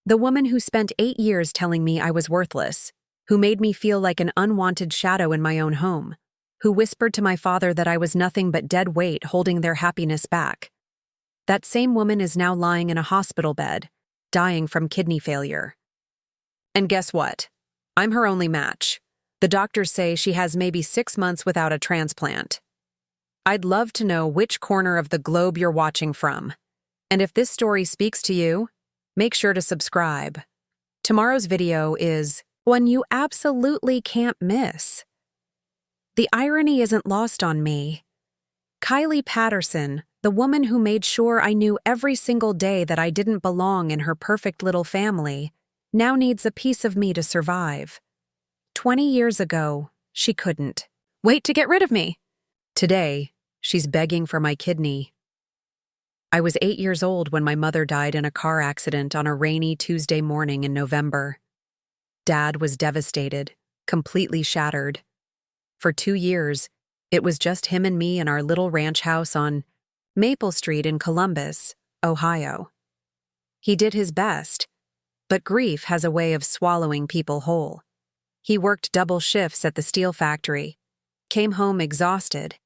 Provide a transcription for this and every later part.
The woman who spent 8 years telling me I was worthless, who made me feel like an unwanted shadow in my own home, who whispered to my father that I was nothing but dead weight holding their happiness back. That same woman is now lying in a hospital bed, dying from kidney failure. And guess what? I'm her only match. The doctors say she has maybe 6 months without a transplant. I'd love to know which corner of the globe you're watching from. And if this story speaks to you, make sure to subscribe. Tomorrow's video is one you absolutely can't miss. The irony isn't lost on me. Kylie Patterson, the woman who made sure I knew every single day that I didn't belong in her perfect little family, now needs a piece of me to survive. 20 years ago, she couldn't. Wait to get rid of me. Today, she's begging for my kidney. I was 8 years old when my mother died in a car accident on a rainy Tuesday morning in November. Dad was devastated, completely shattered. For 2 years, it was just him and me in our little ranch house on Maple Street in Columbus, Ohio. He did his best, but grief has a way of swallowing people whole. He worked double shifts at the steel factory, came home exhausted,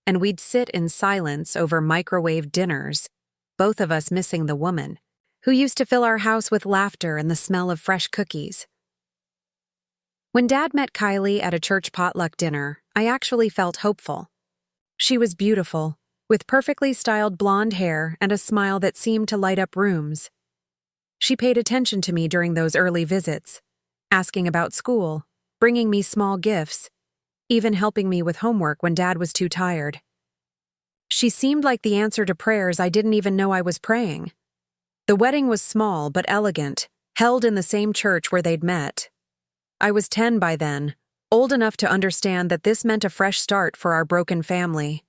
and we'd sit in silence over microwave dinners, both of us missing the woman who used to fill our house with laughter and the smell of fresh cookies. When Dad met Kylie at a church potluck dinner, I actually felt hopeful. She was beautiful, with perfectly styled blonde hair and a smile that seemed to light up rooms. She paid attention to me during those early visits, asking about school, bringing me small gifts, even helping me with homework when Dad was too tired. She seemed like the answer to prayers I didn't even know I was praying. The wedding was small but elegant, held in the same church where they'd met. I was 10 by then, old enough to understand that this meant a fresh start for our broken family.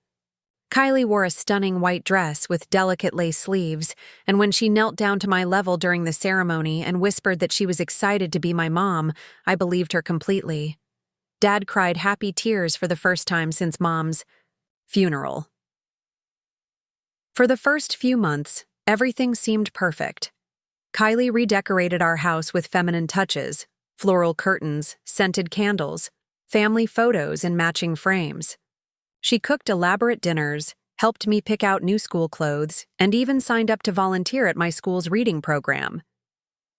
Kylie wore a stunning white dress with delicate lace sleeves, and when she knelt down to my level during the ceremony and whispered that she was excited to be my mom, I believed her completely. Dad cried happy tears for the first time since Mom's funeral. For the first few months, everything seemed perfect. Kylie redecorated our house with feminine touches, floral curtains, scented candles, family photos in matching frames. She cooked elaborate dinners, helped me pick out new school clothes, and even signed up to volunteer at my school's reading program.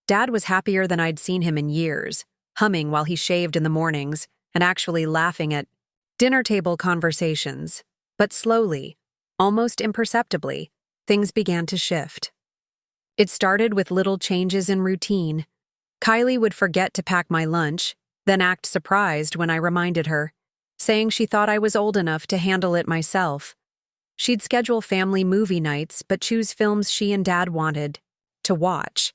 Dad was happier than I'd seen him in years, humming while he shaved in the mornings and actually laughing at dinner table conversations. But slowly, almost imperceptibly, things began to shift. It started with little changes in routine. Kylie would forget to pack my lunch, then act surprised when I reminded her, saying she thought I was old enough to handle it myself. She'd schedule family movie nights but choose films she and Dad wanted to watch,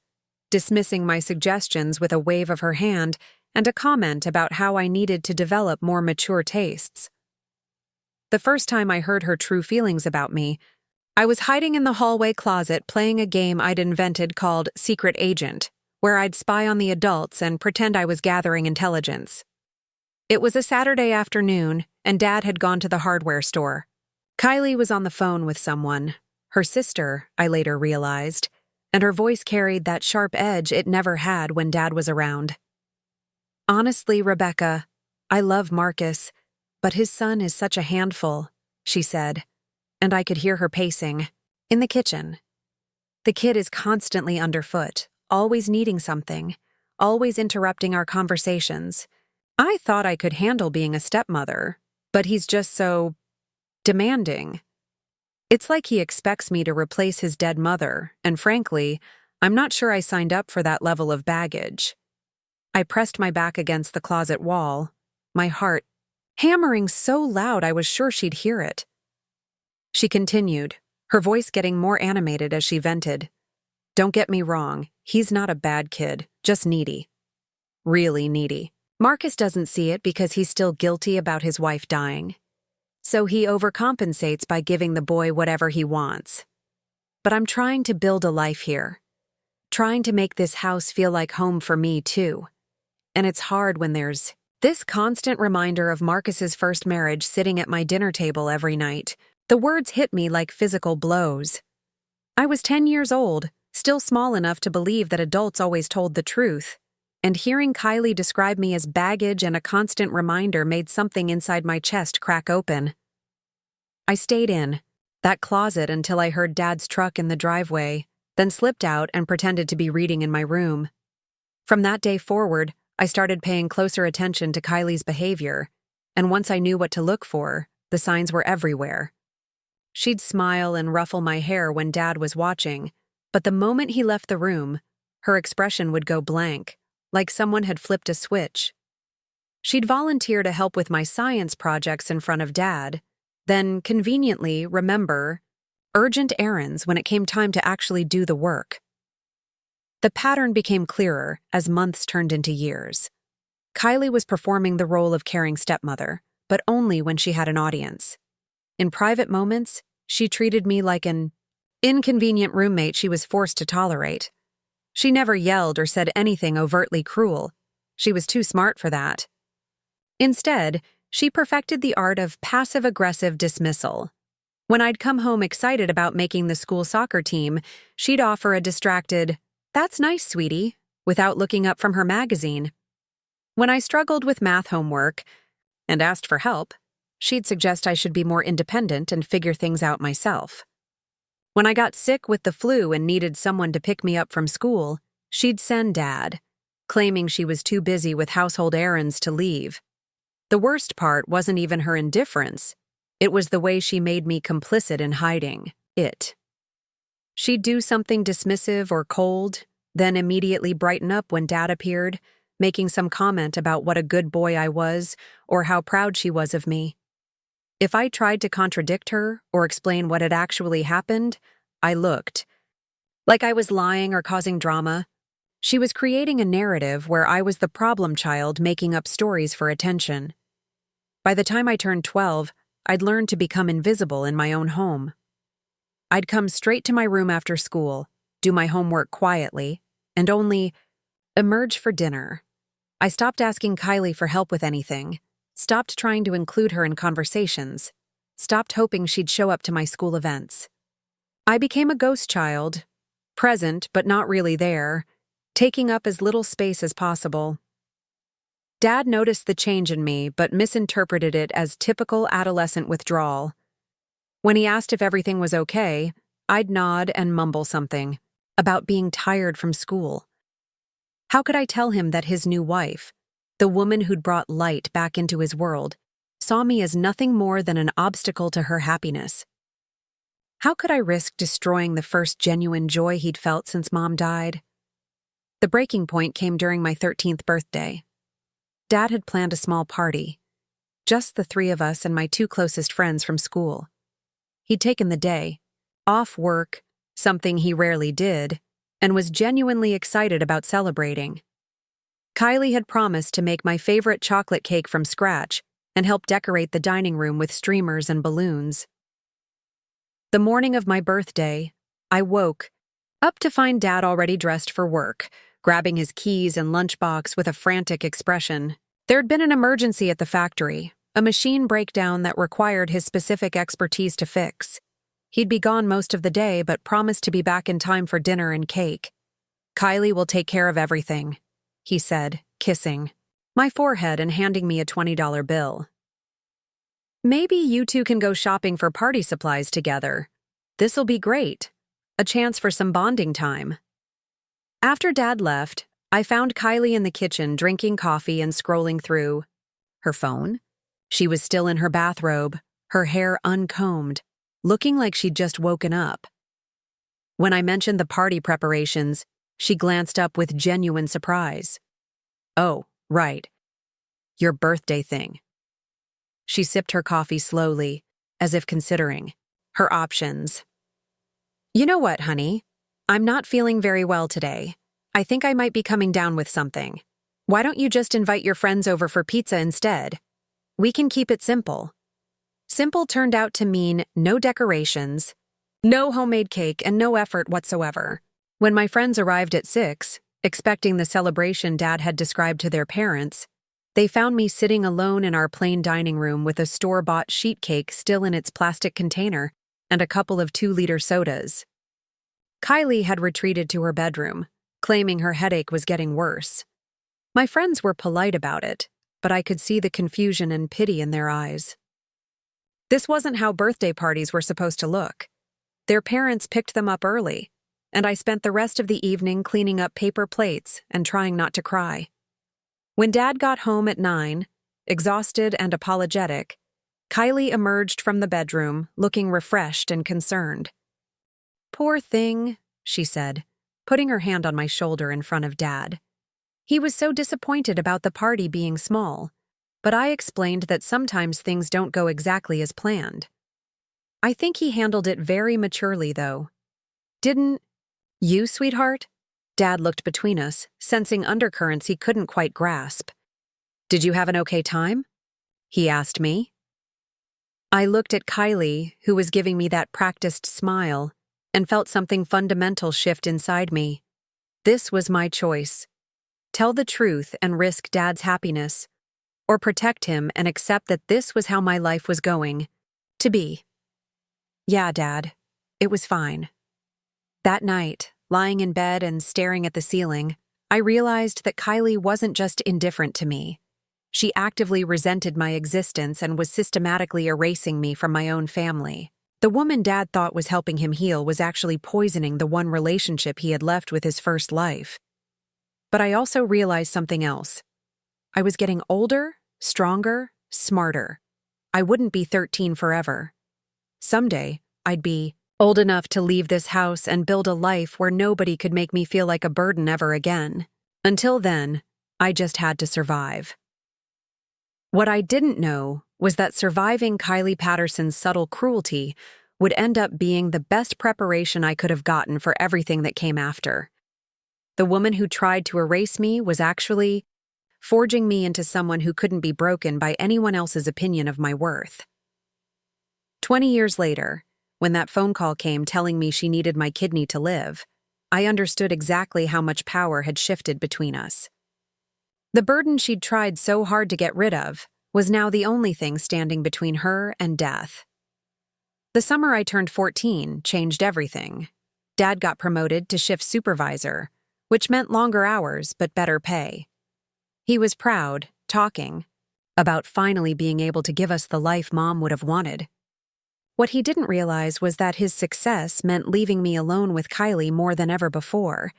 dismissing my suggestions with a wave of her hand and a comment about how I needed to develop more mature tastes. The first time I heard her true feelings about me, I was hiding in the hallway closet playing a game I'd invented called Secret Agent, where I'd spy on the adults and pretend I was gathering intelligence. It was a Saturday afternoon, and Dad had gone to the hardware store. Kylie was on the phone with someone, her sister, I later realized, and her voice carried that sharp edge it never had when Dad was around. "Honestly, Rebecca, I love Marcus, but his son is such a handful," she said, and I could hear her pacing. In the kitchen. "The kid is constantly underfoot, always needing something, always interrupting our conversations. I thought I could handle being a stepmother, but he's just so demanding. It's like he expects me to replace his dead mother, and frankly, I'm not sure I signed up for that level of baggage." I pressed my back against the closet wall, my heart hammering so loud I was sure she'd hear it. She continued, her voice getting more animated as she vented. "Don't get me wrong, he's not a bad kid, just needy. Really needy. Marcus doesn't see it because he's still guilty about his wife dying. So he overcompensates by giving the boy whatever he wants. But I'm trying to build a life here. Trying to make this house feel like home for me, too. And it's hard when there's this constant reminder of Marcus's first marriage sitting at my dinner table every night. The words hit me like physical blows. I was 10 years old, still small enough to believe that adults always told the truth, and hearing Kylie describe me as baggage and a constant reminder made something inside my chest crack open. I stayed in that closet until I heard Dad's truck in the driveway, then slipped out and pretended to be reading in my room. From that day forward, I started paying closer attention to Kylie's behavior, and once I knew what to look for, the signs were everywhere. She'd smile and ruffle my hair when Dad was watching, but the moment he left the room, her expression would go blank, like someone had flipped a switch. She'd volunteer to help with my science projects in front of Dad, then conveniently remember urgent errands when it came time to actually do the work. The pattern became clearer as months turned into years. Kylie was performing the role of caring stepmother, but only when she had an audience. In private moments, she treated me like an inconvenient roommate she was forced to tolerate. She never yelled or said anything overtly cruel. She was too smart for that. Instead, she perfected the art of passive-aggressive dismissal. When I'd come home excited about making the school soccer team, she'd offer a distracted, "That's nice, sweetie," without looking up from her magazine. When I struggled with math homework and asked for help, she'd suggest I should be more independent and figure things out myself. When I got sick with the flu and needed someone to pick me up from school, she'd send Dad, claiming she was too busy with household errands to leave. The worst part wasn't even her indifference. It was the way she made me complicit in hiding it. She'd do something dismissive or cold, then immediately brighten up when Dad appeared, making some comment about what a good boy I was or how proud she was of me. If I tried to contradict her or explain what had actually happened, I looked like I was lying or causing drama. She was creating a narrative where I was the problem child making up stories for attention. By the time I turned 12, I'd learned to become invisible in my own home. I'd come straight to my room after school, do my homework quietly, and only emerge for dinner. I stopped asking Kylie for help with anything, stopped trying to include her in conversations, stopped hoping she'd show up to my school events. I became a ghost child, present but not really there, taking up as little space as possible. Dad noticed the change in me but misinterpreted it as typical adolescent withdrawal. When he asked if everything was okay, I'd nod and mumble something about being tired from school. How could I tell him that his new wife, the woman who'd brought light back into his world, saw me as nothing more than an obstacle to her happiness? How could I risk destroying the first genuine joy he'd felt since Mom died? The breaking point came during my 13th birthday. Dad had planned a small party, just the three of us and my two closest friends from school. He'd taken the day, off work, something he rarely did, and was genuinely excited about celebrating. Kylie had promised to make my favorite chocolate cake from scratch and help decorate the dining room with streamers and balloons. The morning of my birthday, I woke up to find Dad already dressed for work, grabbing his keys and lunchbox with a frantic expression. There'd been an emergency at the factory, a machine breakdown that required his specific expertise to fix. He'd be gone most of the day but promised to be back in time for dinner and cake. "Kylie will take care of everything," he said, kissing my forehead and handing me a $20 bill. "Maybe you two can go shopping for party supplies together. This'll be great. A chance for some bonding time." After Dad left, I found Kylie in the kitchen drinking coffee and scrolling through her phone. She was still in her bathrobe, her hair uncombed, looking like she'd just woken up. When I mentioned the party preparations, she glanced up with genuine surprise. "Oh, right. Your birthday thing." She sipped her coffee slowly, as if considering her options. "You know what, honey? I'm not feeling very well today. I think I might be coming down with something. Why don't you just invite your friends over for pizza instead? We can keep it simple." Simple turned out to mean no decorations, no homemade cake, and no effort whatsoever. When my friends arrived at 6, expecting the celebration Dad had described to their parents, they found me sitting alone in our plain dining room with a store-bought sheet cake still in its plastic container and a couple of 2-liter sodas. Kylie had retreated to her bedroom, claiming her headache was getting worse. My friends were polite about it, but I could see the confusion and pity in their eyes. This wasn't how birthday parties were supposed to look. Their parents picked them up early, and I spent the rest of the evening cleaning up paper plates and trying not to cry. When Dad got home at 9, exhausted and apologetic, Kylie emerged from the bedroom, looking refreshed and concerned. "Poor thing," she said, putting her hand on my shoulder in front of Dad. He was so disappointed about the party being small, but I explained that sometimes things don't go exactly as planned. I think he handled it very maturely, though. "Didn't you, sweetheart?" Dad looked between us, sensing undercurrents he couldn't quite grasp. "Did you have an okay time?" he asked me. I looked at Kylie, who was giving me that practiced smile, and felt something fundamental shift inside me. This was my choice. Tell the truth and risk Dad's happiness, or protect him and accept that this was how my life was going to be. "Yeah, Dad, it was fine." That night, lying in bed and staring at the ceiling, I realized that Kylie wasn't just indifferent to me. She actively resented my existence and was systematically erasing me from my own family. The woman Dad thought was helping him heal was actually poisoning the one relationship he had left with his first life. But I also realized something else. I was getting older, stronger, smarter. I wouldn't be 13 forever. Someday, I'd be old enough to leave this house and build a life where nobody could make me feel like a burden ever again. Until then, I just had to survive. What I didn't know was that surviving Kylie Patterson's subtle cruelty would end up being the best preparation I could have gotten for everything that came after. The woman who tried to erase me was actually forging me into someone who couldn't be broken by anyone else's opinion of my worth. 20 years later, when that phone call came telling me she needed my kidney to live, I understood exactly how much power had shifted between us. The burden she'd tried so hard to get rid of was now the only thing standing between her and death. The summer I turned 14 changed everything. Dad got promoted to shift supervisor, which meant longer hours but better pay. He was proud, talking about finally being able to give us the life Mom would have wanted. What he didn't realize was that his success meant leaving me alone with Kylie more than ever before.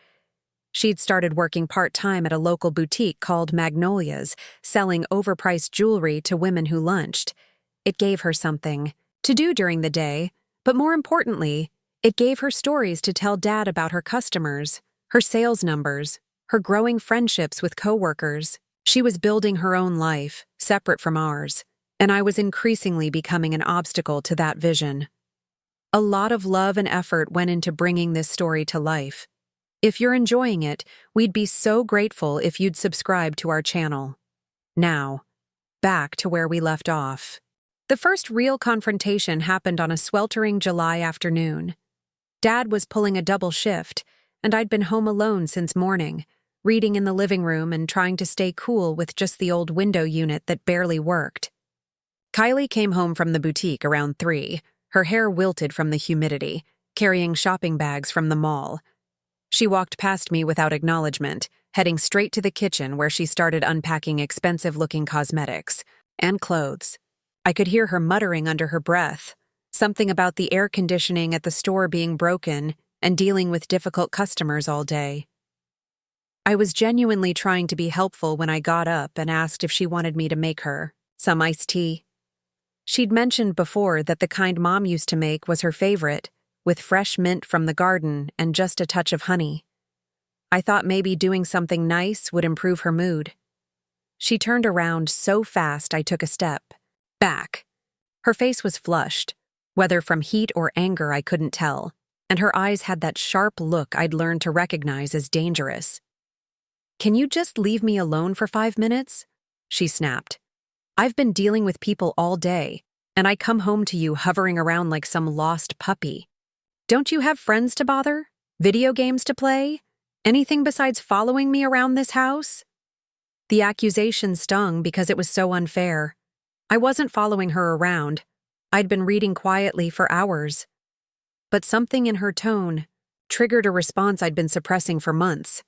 She'd started working part-time at a local boutique called Magnolia's, selling overpriced jewelry to women who lunched. It gave her something to do during the day, but more importantly, it gave her stories to tell Dad about her customers, her sales numbers, her growing friendships with coworkers. She was building her own life, separate from ours, and I was increasingly becoming an obstacle to that vision. A lot of love and effort went into bringing this story to life. If you're enjoying it, we'd be so grateful if you'd subscribe to our channel. Now, back to where we left off. The first real confrontation happened on a sweltering July afternoon. Dad was pulling a double shift, and I'd been home alone since morning, reading in the living room and trying to stay cool with just the old window unit that barely worked. Kylie came home from the boutique around 3, her hair wilted from the humidity, carrying shopping bags from the mall. She walked past me without acknowledgement, heading straight to the kitchen where she started unpacking expensive-looking cosmetics and clothes. I could hear her muttering under her breath, something about the air conditioning at the store being broken and dealing with difficult customers all day. I was genuinely trying to be helpful when I got up and asked if she wanted me to make her some iced tea. She'd mentioned before that the kind Mom used to make was her favorite, with fresh mint from the garden and just a touch of honey. I thought maybe doing something nice would improve her mood. She turned around so fast I took a step back. Her face was flushed, whether from heat or anger I couldn't tell, and her eyes had that sharp look I'd learned to recognize as dangerous. "Can you just leave me alone for 5 minutes?" she snapped. "I've been dealing with people all day, and I come home to you hovering around like some lost puppy. Don't you have friends to bother? Video games to play? Anything besides following me around this house?" The accusation stung because it was so unfair. I wasn't following her around. I'd been reading quietly for hours. But something in her tone triggered a response I'd been suppressing for months.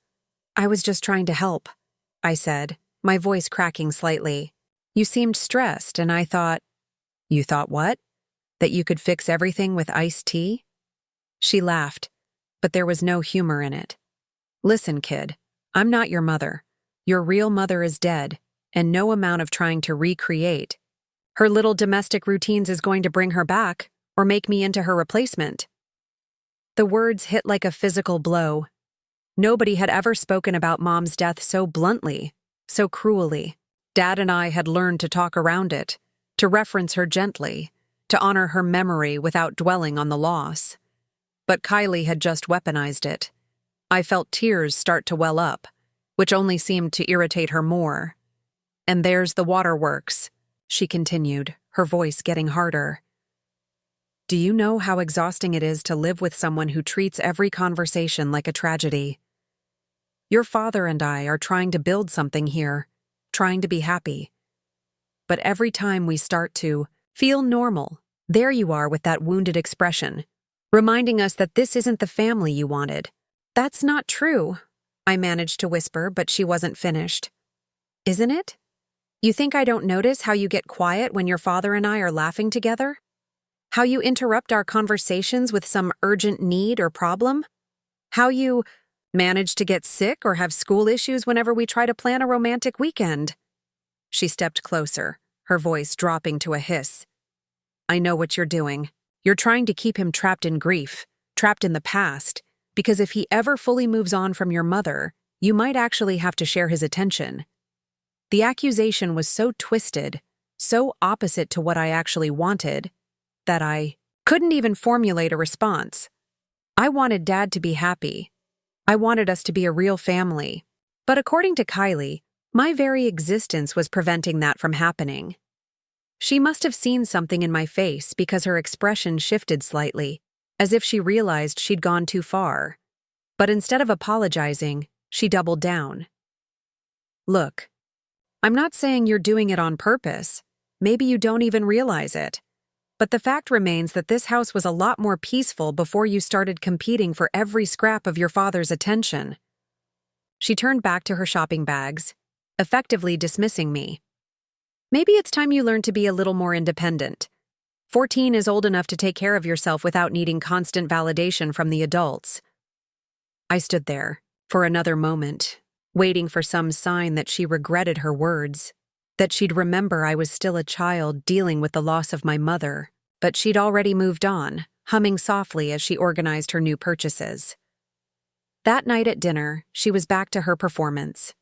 "I was just trying to help," I said, my voice cracking slightly. "You seemed stressed, and I thought—" "You thought what? That you could fix everything with iced tea?" She laughed, but there was no humor in it. "Listen, kid, I'm not your mother. Your real mother is dead, and no amount of trying to recreate her little domestic routines is going to bring her back or make me into her replacement." The words hit like a physical blow. Nobody had ever spoken about Mom's death so bluntly, so cruelly. Dad and I had learned to talk around it, to reference her gently, to honor her memory without dwelling on the loss. But Kylie had just weaponized it. I felt tears start to well up, which only seemed to irritate her more. "And there's the waterworks," she continued, her voice getting harder. "Do you know how exhausting it is to live with someone who treats every conversation like a tragedy? Your father and I are trying to build something here, trying to be happy. But every time we start to feel normal, there you are with that wounded expression, reminding us that this isn't the family you wanted." "That's not true," I managed to whisper, but she wasn't finished. "Isn't it? You think I don't notice how you get quiet when your father and I are laughing together? How you interrupt our conversations with some urgent need or problem? How you manage to get sick or have school issues whenever we try to plan a romantic weekend?" She stepped closer, her voice dropping to a hiss. "I know what you're doing. You're trying to keep him trapped in grief, trapped in the past, because if he ever fully moves on from your mother, you might actually have to share his attention." The accusation was so twisted, so opposite to what I actually wanted, that I couldn't even formulate a response. I wanted Dad to be happy. I wanted us to be a real family. But according to Kylie, my very existence was preventing that from happening. She must have seen something in my face because her expression shifted slightly, as if she realized she'd gone too far. But instead of apologizing, she doubled down. "Look, I'm not saying you're doing it on purpose. Maybe you don't even realize it. But the fact remains that this house was a lot more peaceful before you started competing for every scrap of your father's attention." She turned back to her shopping bags, effectively dismissing me. "Maybe it's time you learned to be a little more independent. 14 is old enough to take care of yourself without needing constant validation from the adults." I stood there for another moment, waiting for some sign that she regretted her words, that she'd remember I was still a child dealing with the loss of my mother, but she'd already moved on, humming softly as she organized her new purchases. That night at dinner, she was back to her performance.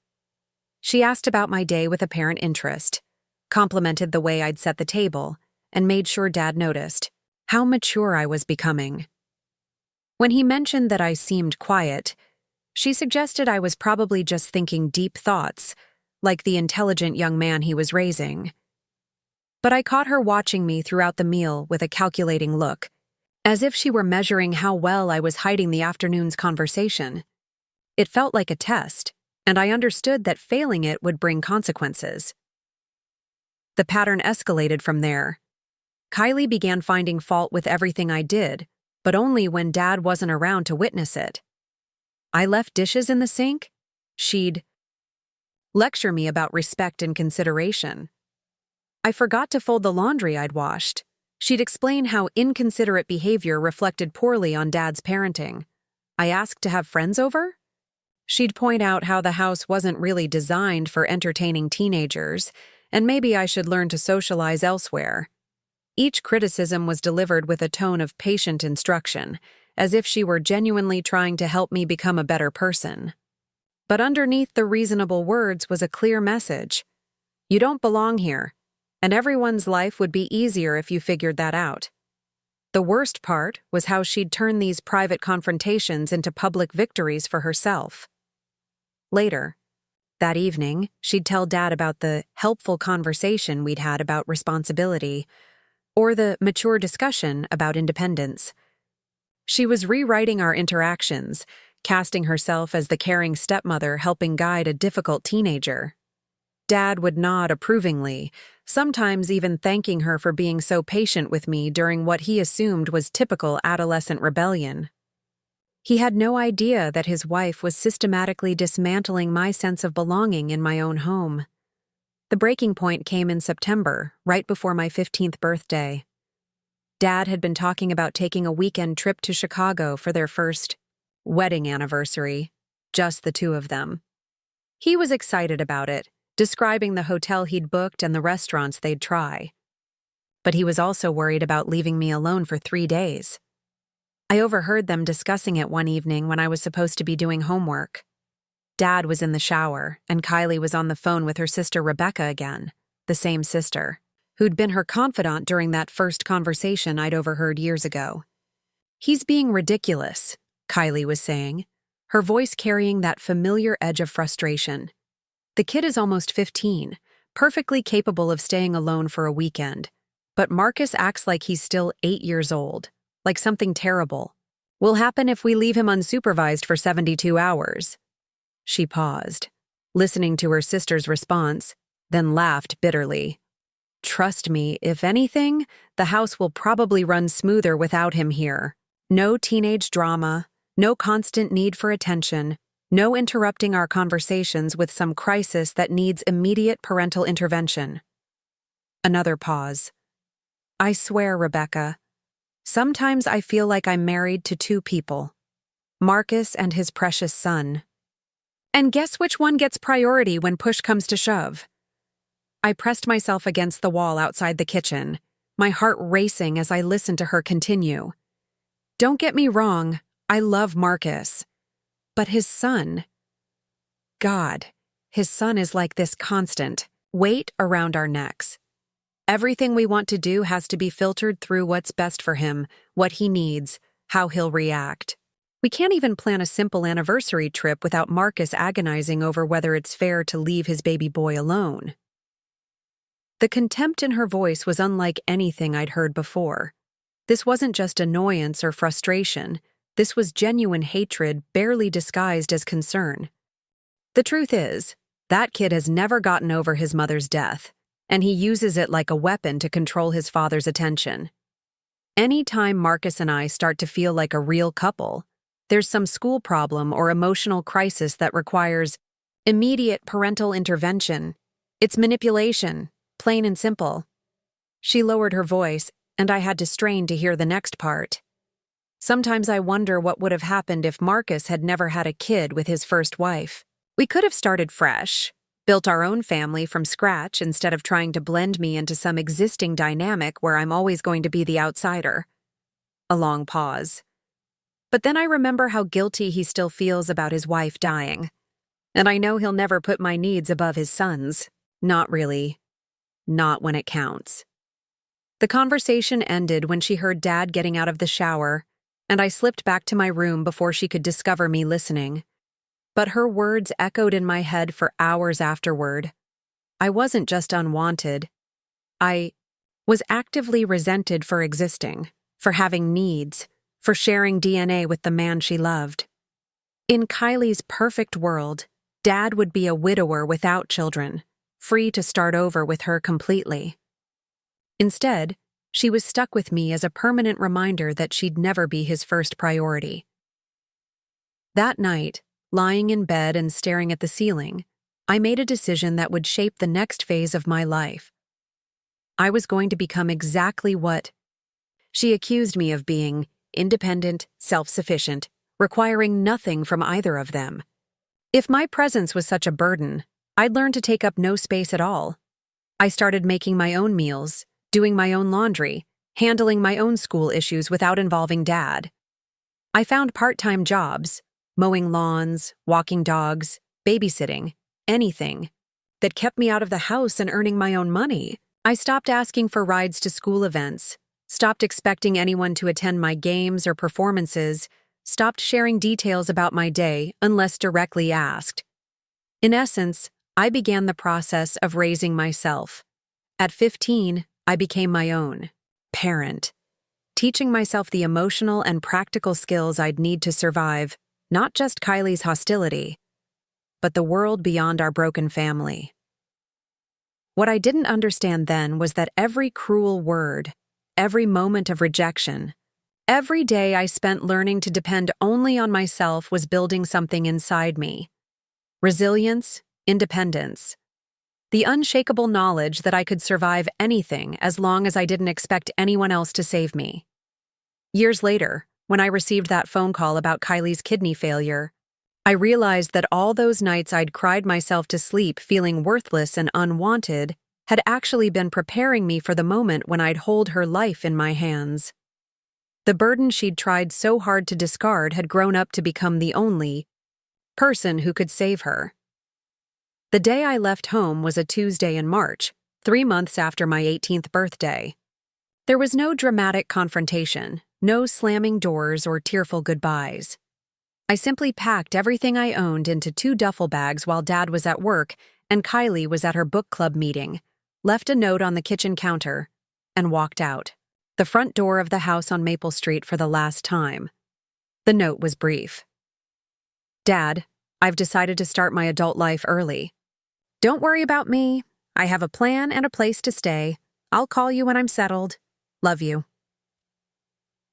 She asked about my day with apparent interest, complimented the way I'd set the table, and made sure Dad noticed how mature I was becoming. When he mentioned that I seemed quiet, she suggested I was probably just thinking deep thoughts, like the intelligent young man he was raising. But I caught her watching me throughout the meal with a calculating look, as if she were measuring how well I was hiding the afternoon's conversation. It felt like a test, and I understood that failing it would bring consequences. The pattern escalated from there. Kylie began finding fault with everything I did, but only when Dad wasn't around to witness it. I left dishes in the sink? She'd lecture me about respect and consideration. I forgot to fold the laundry I'd washed. She'd explain how inconsiderate behavior reflected poorly on Dad's parenting. I asked to have friends over? She'd point out how the house wasn't really designed for entertaining teenagers, and maybe I should learn to socialize elsewhere. Each criticism was delivered with a tone of patient instruction, as if she were genuinely trying to help me become a better person. But underneath the reasonable words was a clear message. You don't belong here, and everyone's life would be easier if you figured that out. The worst part was how she'd turn these private confrontations into public victories for herself. Later, that evening, she'd tell Dad about the helpful conversation we'd had about responsibility, or the mature discussion about independence. She was rewriting our interactions, casting herself as the caring stepmother helping guide a difficult teenager. Dad would nod approvingly, sometimes even thanking her for being so patient with me during what he assumed was typical adolescent rebellion. He had no idea that his wife was systematically dismantling my sense of belonging in my own home. The breaking point came in September, right before my 15th birthday. Dad had been talking about taking a weekend trip to Chicago for their first wedding anniversary, just the two of them. He was excited about it, describing the hotel he'd booked and the restaurants they'd try. But he was also worried about leaving me alone for 3 days. I overheard them discussing it one evening when I was supposed to be doing homework. Dad was in the shower, and Kylie was on the phone with her sister Rebecca again, the same sister, who'd been her confidant during that first conversation I'd overheard years ago. "He's being ridiculous," Kylie was saying, her voice carrying that familiar edge of frustration. "The kid is almost 15, perfectly capable of staying alone for a weekend, but Marcus acts like he's still 8 years old, like something terrible will happen if we leave him unsupervised for 72 hours. She paused, listening to her sister's response, then laughed bitterly. "Trust me, if anything, the house will probably run smoother without him here. No teenage drama, no constant need for attention, no interrupting our conversations with some crisis that needs immediate parental intervention." Another pause. "I swear, Rebecca, sometimes I feel like I'm married to 2 people, Marcus and his precious son. And guess which one gets priority when push comes to shove?" I pressed myself against the wall outside the kitchen, my heart racing as I listened to her continue. "Don't get me wrong, I love Marcus. But his son... God, his son is like this constant weight around our necks. Everything we want to do has to be filtered through what's best for him, what he needs, how he'll react. We can't even plan a simple anniversary trip without Marcus agonizing over whether it's fair to leave his baby boy alone." The contempt in her voice was unlike anything I'd heard before. This wasn't just annoyance or frustration. This was genuine hatred, barely disguised as concern. The truth is, that kid has never gotten over his mother's death, and he uses it like a weapon to control his father's attention. Anytime Marcus and I start to feel like a real couple, there's some school problem or emotional crisis that requires immediate parental intervention. It's manipulation, plain and simple. She lowered her voice, and I had to strain to hear the next part. "Sometimes I wonder what would have happened if Marcus had never had a kid with his first wife. We could have started fresh, built our own family from scratch instead of trying to blend me into some existing dynamic where I'm always going to be the outsider." A long pause. "But then I remember how guilty he still feels about his wife dying. And I know he'll never put my needs above his son's. Not really. Not when it counts." The conversation ended when she heard Dad getting out of the shower, and I slipped back to my room before she could discover me listening. But her words echoed in my head for hours afterward. I wasn't just unwanted. I was actively resented for existing, for having needs, for sharing DNA with the man she loved. In Kylie's perfect world, Dad would be a widower without children, free to start over with her completely. Instead, she was stuck with me as a permanent reminder that she'd never be his first priority. That night, lying in bed and staring at the ceiling, I made a decision that would shape the next phase of my life. I was going to become exactly what she accused me of being: independent, self-sufficient, requiring nothing from either of them. If my presence was such a burden, I'd learn to take up no space at all. I started making my own meals, doing my own laundry, handling my own school issues without involving Dad. I found part-time jobs, mowing lawns, walking dogs, babysitting, anything that kept me out of the house and earning my own money. I stopped asking for rides to school events, stopped expecting anyone to attend my games or performances, stopped sharing details about my day unless directly asked. In essence, I began the process of raising myself. At 15, I became my own parent, teaching myself the emotional and practical skills I'd need to survive, not just Kylie's hostility, but the world beyond our broken family. What I didn't understand then was that every cruel word, every moment of rejection, Every day I spent learning to depend only on myself was building something inside me. Resilience, independence. The unshakable knowledge that I could survive anything as long as I didn't expect anyone else to save me. Years later, when I received that phone call about Kylie's kidney failure, I realized that all those nights I'd cried myself to sleep feeling worthless and unwanted had actually been preparing me for the moment when I'd hold her life in my hands. The burden she'd tried so hard to discard had grown up to become the only person who could save her. The day I left home was a Tuesday in March, 3 months after my 18th birthday. There was no dramatic confrontation, no slamming doors or tearful goodbyes. I simply packed everything I owned into 2 duffel bags while Dad was at work and Kylie was at her book club meeting, left a note on the kitchen counter, and walked out the front door of the house on Maple Street for the last time. The note was brief. Dad, I've decided to start my adult life early. Don't worry about me. I have a plan and a place to stay. I'll call you when I'm settled. Love you.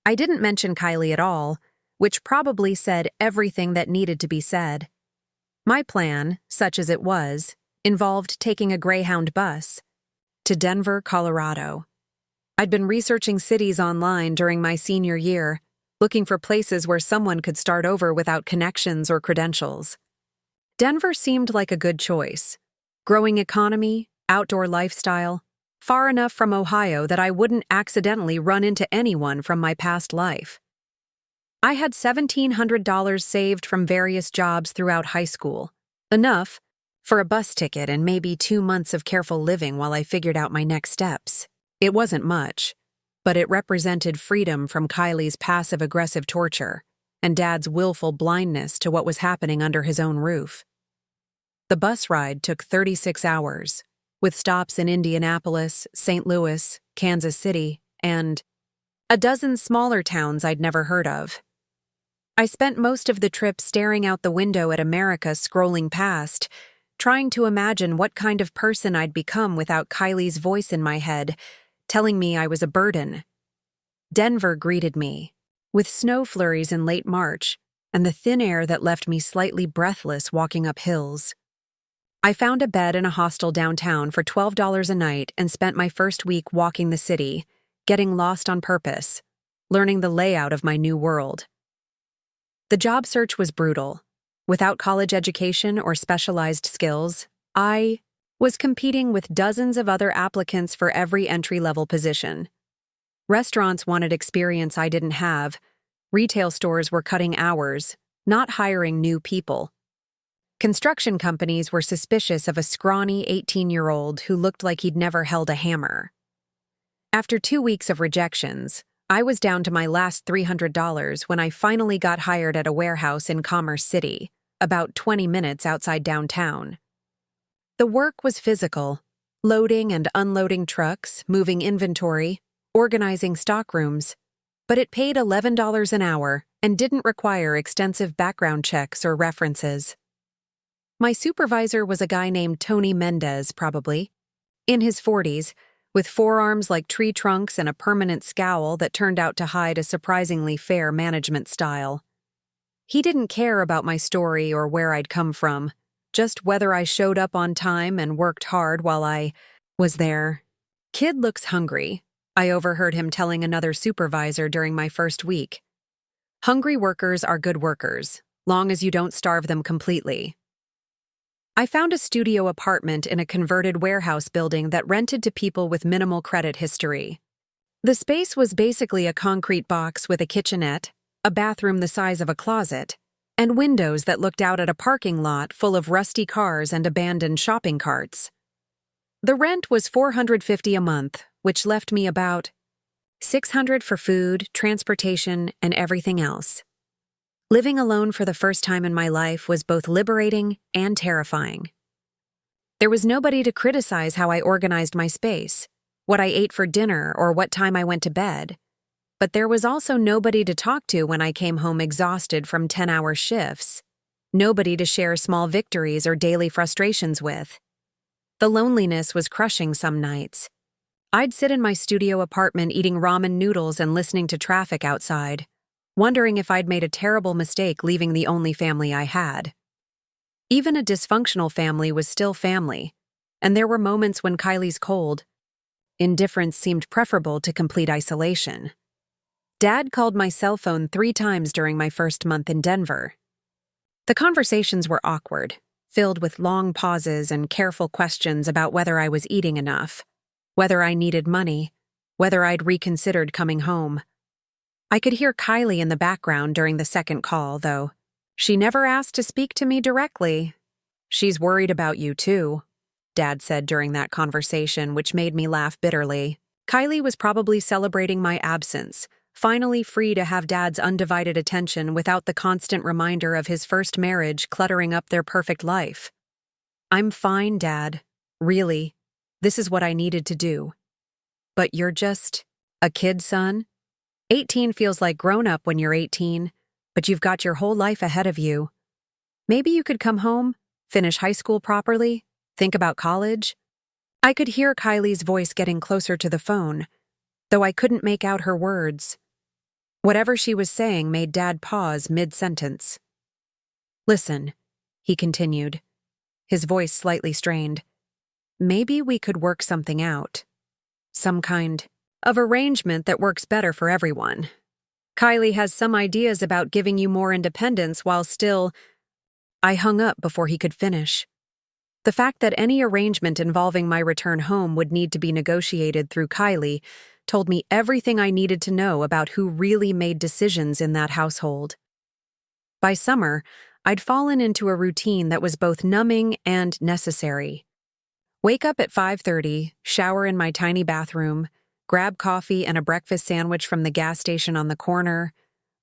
I didn't mention Kylie at all, which probably said everything that needed to be said. My plan, such as it was, involved taking a Greyhound bus to Denver, Colorado. I'd been researching cities online during my senior year, looking for places where someone could start over without connections or credentials. Denver seemed like a good choice. Growing economy, outdoor lifestyle, far enough from Ohio that I wouldn't accidentally run into anyone from my past life. I had $1,700 saved from various jobs throughout high school, enough for a bus ticket and maybe 2 months of careful living while I figured out my next steps. It wasn't much, but it represented freedom from Kylie's passive-aggressive torture and Dad's willful blindness to what was happening under his own roof. The bus ride took 36 hours, with stops in Indianapolis, St. Louis, Kansas City, and a dozen smaller towns I'd never heard of. I spent most of the trip staring out the window at America scrolling past, trying to imagine what kind of person I'd become without Kylie's voice in my head, telling me I was a burden. Denver greeted me, with snow flurries in late March and the thin air that left me slightly breathless walking up hills. I found a bed in a hostel downtown for $12 a night and spent my first week walking the city, getting lost on purpose, learning the layout of my new world. The job search was brutal. Without college education or specialized skills, I was competing with dozens of other applicants for every entry-level position. Restaurants wanted experience I didn't have. Retail stores were cutting hours, not hiring new people. Construction companies were suspicious of a scrawny 18-year-old who looked like he'd never held a hammer. After 2 weeks of rejections, I was down to my last $300 when I finally got hired at a warehouse in Commerce City, about 20 minutes outside downtown. The work was physical, loading and unloading trucks, moving inventory, organizing stockrooms, but it paid $11 an hour and didn't require extensive background checks or references. My supervisor was a guy named Tony Mendez, probably, in his 40s, with forearms like tree trunks and a permanent scowl that turned out to hide a surprisingly fair management style. He didn't care about my story or where I'd come from, just whether I showed up on time and worked hard while I was there. "Kid looks hungry," I overheard him telling another supervisor during my first week. "Hungry workers are good workers, long as you don't starve them completely." I found a studio apartment in a converted warehouse building that rented to people with minimal credit history. The space was basically a concrete box with a kitchenette, a bathroom the size of a closet, and windows that looked out at a parking lot full of rusty cars and abandoned shopping carts. The rent was $450 a month, which left me about $600 for food, transportation, and everything else. Living alone for the first time in my life was both liberating and terrifying. There was nobody to criticize how I organized my space, what I ate for dinner, or what time I went to bed. But there was also nobody to talk to when I came home exhausted from 10-hour shifts. Nobody to share small victories or daily frustrations with. The loneliness was crushing some nights. I'd sit in my studio apartment eating ramen noodles and listening to traffic outside, wondering if I'd made a terrible mistake leaving the only family I had. Even a dysfunctional family was still family, and there were moments when Kylie's cold indifference seemed preferable to complete isolation. Dad called my cell phone 3 times during my first month in Denver. The conversations were awkward, filled with long pauses and careful questions about whether I was eating enough, whether I needed money, whether I'd reconsidered coming home. I could hear Kylie in the background during the second call, though. She never asked to speak to me directly. "She's worried about you, too," Dad said during that conversation, which made me laugh bitterly. Kylie was probably celebrating my absence, finally free to have Dad's undivided attention without the constant reminder of his first marriage cluttering up their perfect life. "I'm fine, Dad. Really. This is what I needed to do." "But you're just a kid, son? 18 feels like grown up when you're 18, but you've got your whole life ahead of you. Maybe you could come home, finish high school properly, think about college." I could hear Kylie's voice getting closer to the phone, though I couldn't make out her words. Whatever she was saying made Dad pause mid-sentence. "Listen," he continued, his voice slightly strained. "Maybe we could work something out. Some kind of arrangement that works better for everyone. Kylie has some ideas about giving you more independence while still—" I hung up before he could finish. The fact that any arrangement involving my return home would need to be negotiated through Kylie told me everything I needed to know about who really made decisions in that household. By summer, I'd fallen into a routine that was both numbing and necessary. Wake up at 5:30, shower in my tiny bathroom, grab coffee and a breakfast sandwich from the gas station on the corner,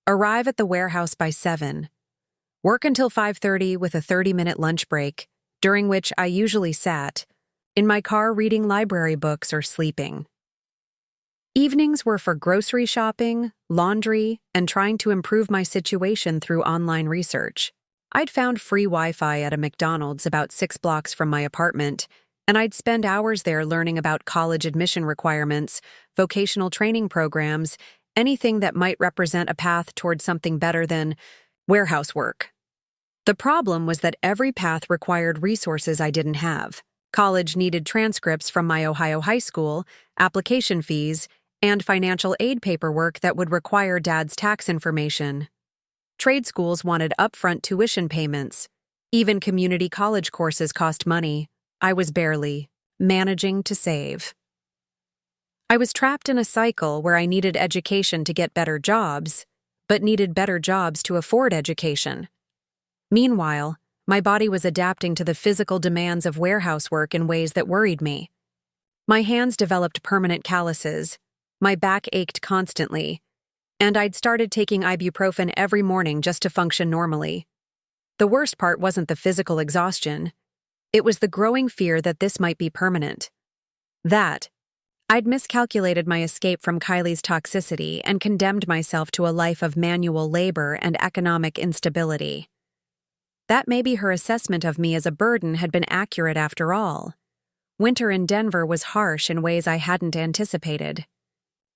arrive at the warehouse by 7, work until 5:30 with a 30-minute lunch break, during which I usually sat in my car reading library books or sleeping. Evenings were for grocery shopping, laundry, and trying to improve my situation through online research. I'd found free Wi-Fi at a McDonald's about 6 blocks from my apartment, and I'd spend hours there learning about college admission requirements, vocational training programs, anything that might represent a path toward something better than warehouse work. The problem was that every path required resources I didn't have. College needed transcripts from my Ohio high school, application fees, and financial aid paperwork that would require Dad's tax information. Trade schools wanted upfront tuition payments. Even community college courses cost money. I was barely managing to save. I was trapped in a cycle where I needed education to get better jobs, but needed better jobs to afford education. Meanwhile, my body was adapting to the physical demands of warehouse work in ways that worried me. My hands developed permanent calluses, my back ached constantly, and I'd started taking ibuprofen every morning just to function normally. The worst part wasn't the physical exhaustion. It was the growing fear that this might be permanent. That I'd miscalculated my escape from Kylie's toxicity and condemned myself to a life of manual labor and economic instability. That maybe her assessment of me as a burden had been accurate after all. Winter in Denver was harsh in ways I hadn't anticipated.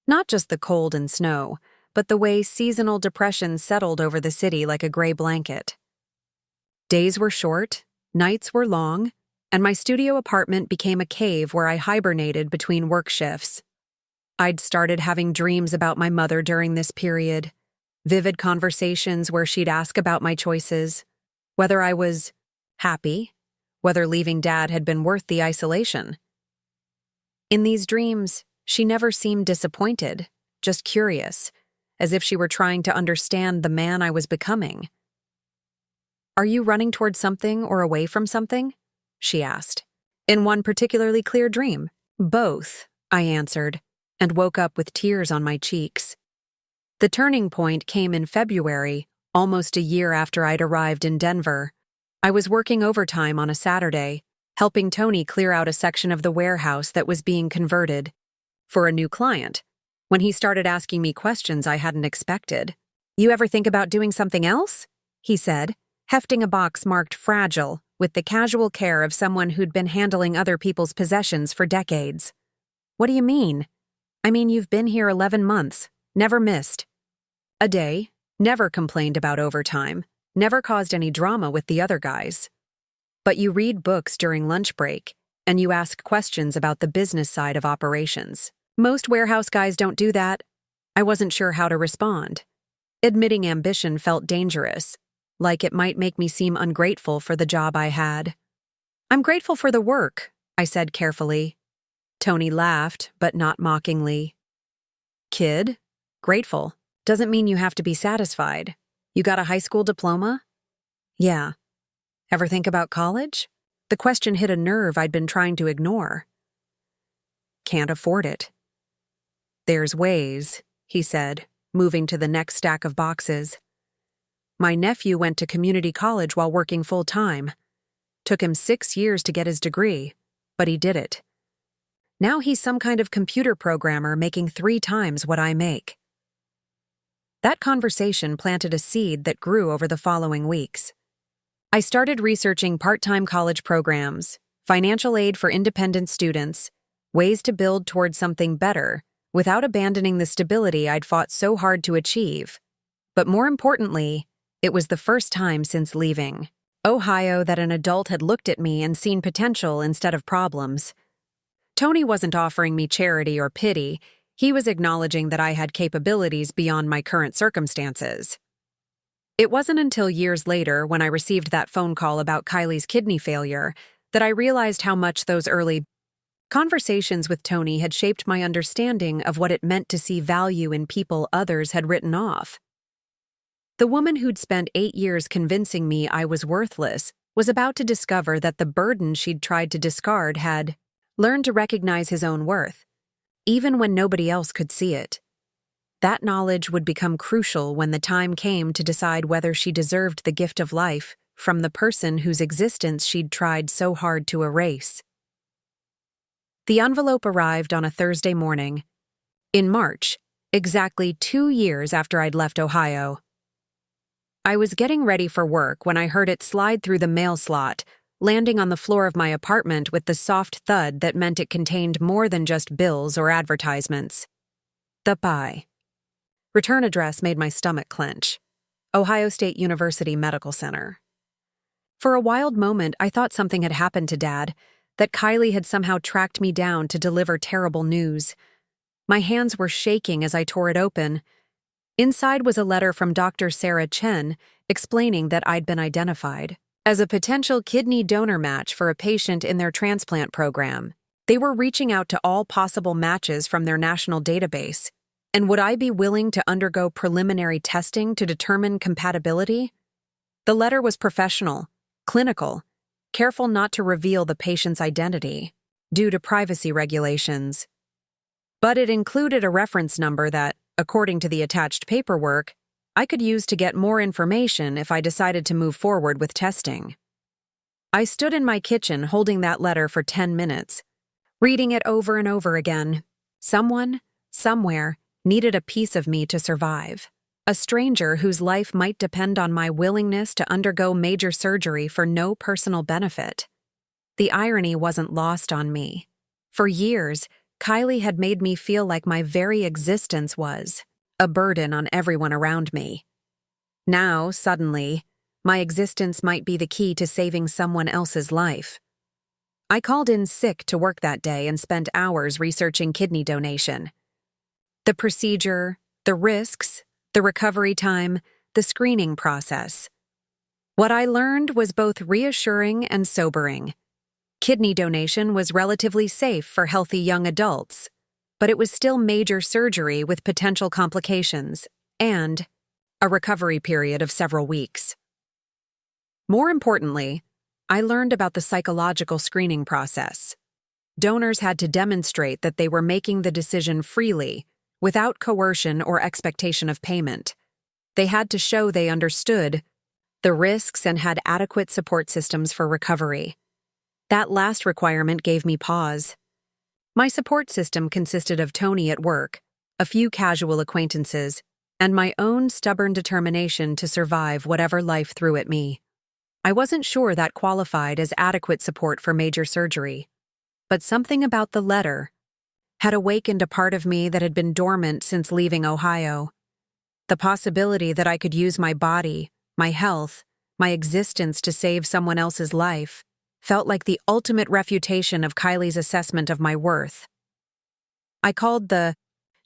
Not just the cold and snow, but the way seasonal depression settled over the city like a gray blanket. Days were short, nights were long, and my studio apartment became a cave where I hibernated between work shifts. I'd started having dreams about my mother during this period, vivid conversations where she'd ask about my choices, whether I was happy, whether leaving Dad had been worth the isolation. In these dreams, she never seemed disappointed, just curious, as if she were trying to understand the man I was becoming. "Are you running toward something or away from something?" she asked. "In one particularly clear dream?" "Both," I answered, and woke up with tears on my cheeks. The turning point came in February, almost a year after I'd arrived in Denver. I was working overtime on a Saturday, helping Tony clear out a section of the warehouse that was being converted for a new client, when he started asking me questions I hadn't expected. "You ever think about doing something else?" he said, hefting a box marked fragile with the casual care of someone who'd been handling other people's possessions for decades. What do you mean? I mean, you've been here 11 months, never missed a day, never complained about overtime, never caused any drama with the other guys. But you read books during lunch break, and you ask questions about the business side of operations. Most warehouse guys don't do that. I wasn't sure how to respond. Admitting ambition felt dangerous, like it might make me seem ungrateful for the job I had. I'm grateful for the work, I said carefully. Tony laughed, but not mockingly. Kid, grateful doesn't mean you have to be satisfied. You got a high school diploma? Yeah. Ever think about college? The question hit a nerve I'd been trying to ignore. Can't afford it. There's ways, he said, moving to the next stack of boxes. My nephew went to community college while working full-time. Took him 6 years to get his degree, but he did it. Now he's some kind of computer programmer making 3 times what I make. That conversation planted a seed that grew over the following weeks. I started researching part-time college programs, financial aid for independent students, ways to build towards something better without abandoning the stability I'd fought so hard to achieve. But more importantly, it was the first time since leaving Ohio that an adult had looked at me and seen potential instead of problems. Tony wasn't offering me charity or pity. He was acknowledging that I had capabilities beyond my current circumstances. It wasn't until years later, when I received that phone call about Kylie's kidney failure, that I realized how much those early conversations with Tony had shaped my understanding of what it meant to see value in people others had written off. The woman who'd spent 8 years convincing me I was worthless was about to discover that the burden she'd tried to discard had learned to recognize his own worth, even when nobody else could see it. That knowledge would become crucial when the time came to decide whether she deserved the gift of life from the person whose existence she'd tried so hard to erase. The envelope arrived on a Thursday morning, in March, exactly 2 years after I'd left Ohio. I was getting ready for work when I heard it slide through the mail slot, landing on the floor of my apartment with the soft thud that meant it contained more than just bills or advertisements. The pie. Return address made my stomach clench. Ohio State University Medical Center. For a wild moment, I thought something had happened to Dad, that Kylie had somehow tracked me down to deliver terrible news. My hands were shaking as I tore it open. Inside was a letter from Dr. Sarah Chen explaining that I'd been identified as a potential kidney donor match for a patient in their transplant program. They were reaching out to all possible matches from their national database, and would I be willing to undergo preliminary testing to determine compatibility? The letter was professional, clinical, careful not to reveal the patient's identity due to privacy regulations. But it included a reference number that, according to the attached paperwork, I could use to get more information if I decided to move forward with testing. I stood in my kitchen holding that letter for 10 minutes, reading it over and over again. Someone, somewhere, needed a piece of me to survive. A stranger whose life might depend on my willingness to undergo major surgery for no personal benefit. The irony wasn't lost on me. For years, Kylie had made me feel like my very existence was a burden on everyone around me. Now, suddenly, my existence might be the key to saving someone else's life. I called in sick to work that day and spent hours researching kidney donation. The procedure, the risks, the recovery time, the screening process. What I learned was both reassuring and sobering. Kidney donation was relatively safe for healthy young adults, but it was still major surgery with potential complications and a recovery period of several weeks. More importantly, I learned about the psychological screening process. Donors had to demonstrate that they were making the decision freely, without coercion or expectation of payment. They had to show they understood the risks and had adequate support systems for recovery. That last requirement gave me pause. My support system consisted of Tony at work, a few casual acquaintances, and my own stubborn determination to survive whatever life threw at me. I wasn't sure that qualified as adequate support for major surgery, but something about the letter, had awakened a part of me that had been dormant since leaving Ohio. The possibility that I could use my body, my health, my existence to save someone else's life felt like the ultimate refutation of Kylie's assessment of my worth. I called the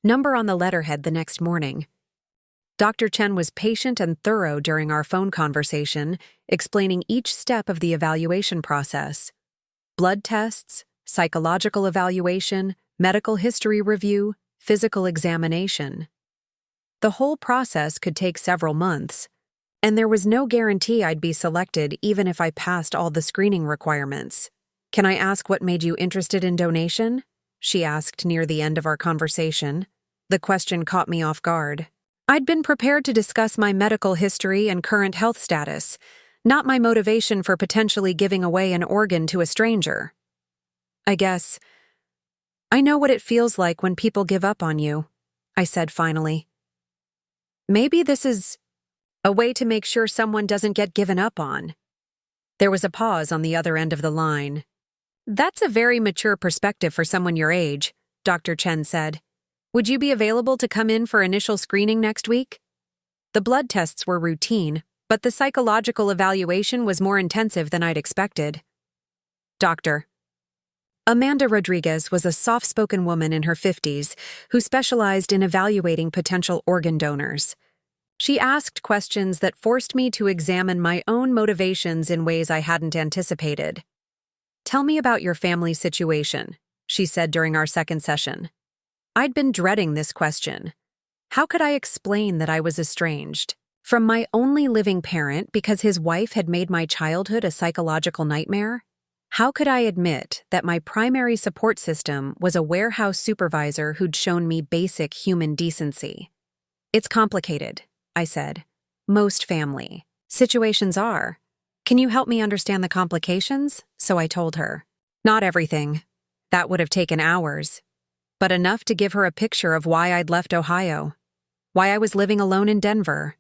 number on the letterhead the next morning. Dr. Chen was patient and thorough during our phone conversation, explaining each step of the evaluation process: blood tests, psychological evaluation, medical history review, physical examination. The whole process could take several months, and there was no guarantee I'd be selected even if I passed all the screening requirements. "Can I ask what made you interested in donation?" she asked near the end of our conversation. The question caught me off guard. I'd been prepared to discuss my medical history and current health status, not my motivation for potentially giving away an organ to a stranger. "I guess I know what it feels like when people give up on you," I said finally. "Maybe this is a way to make sure someone doesn't get given up on." There was a pause on the other end of the line. "That's a very mature perspective for someone your age," Dr. Chen said. "Would you be available to come in for initial screening next week?" The blood tests were routine, but the psychological evaluation was more intensive than I'd expected. Dr. Amanda Rodriguez was a soft-spoken woman in her 50s who specialized in evaluating potential organ donors. She asked questions that forced me to examine my own motivations in ways I hadn't anticipated. "Tell me about your family situation," she said during our second session. I'd been dreading this question. How could I explain that I was estranged from my only living parent because his wife had made my childhood a psychological nightmare? How could I admit that my primary support system was a warehouse supervisor who'd shown me basic human decency? "It's complicated," I said. "Most family situations are. Can you help me understand the complications?" So I told her. Not everything. That would have taken hours. But enough to give her a picture of why I'd left Ohio, why I was living alone in Denver,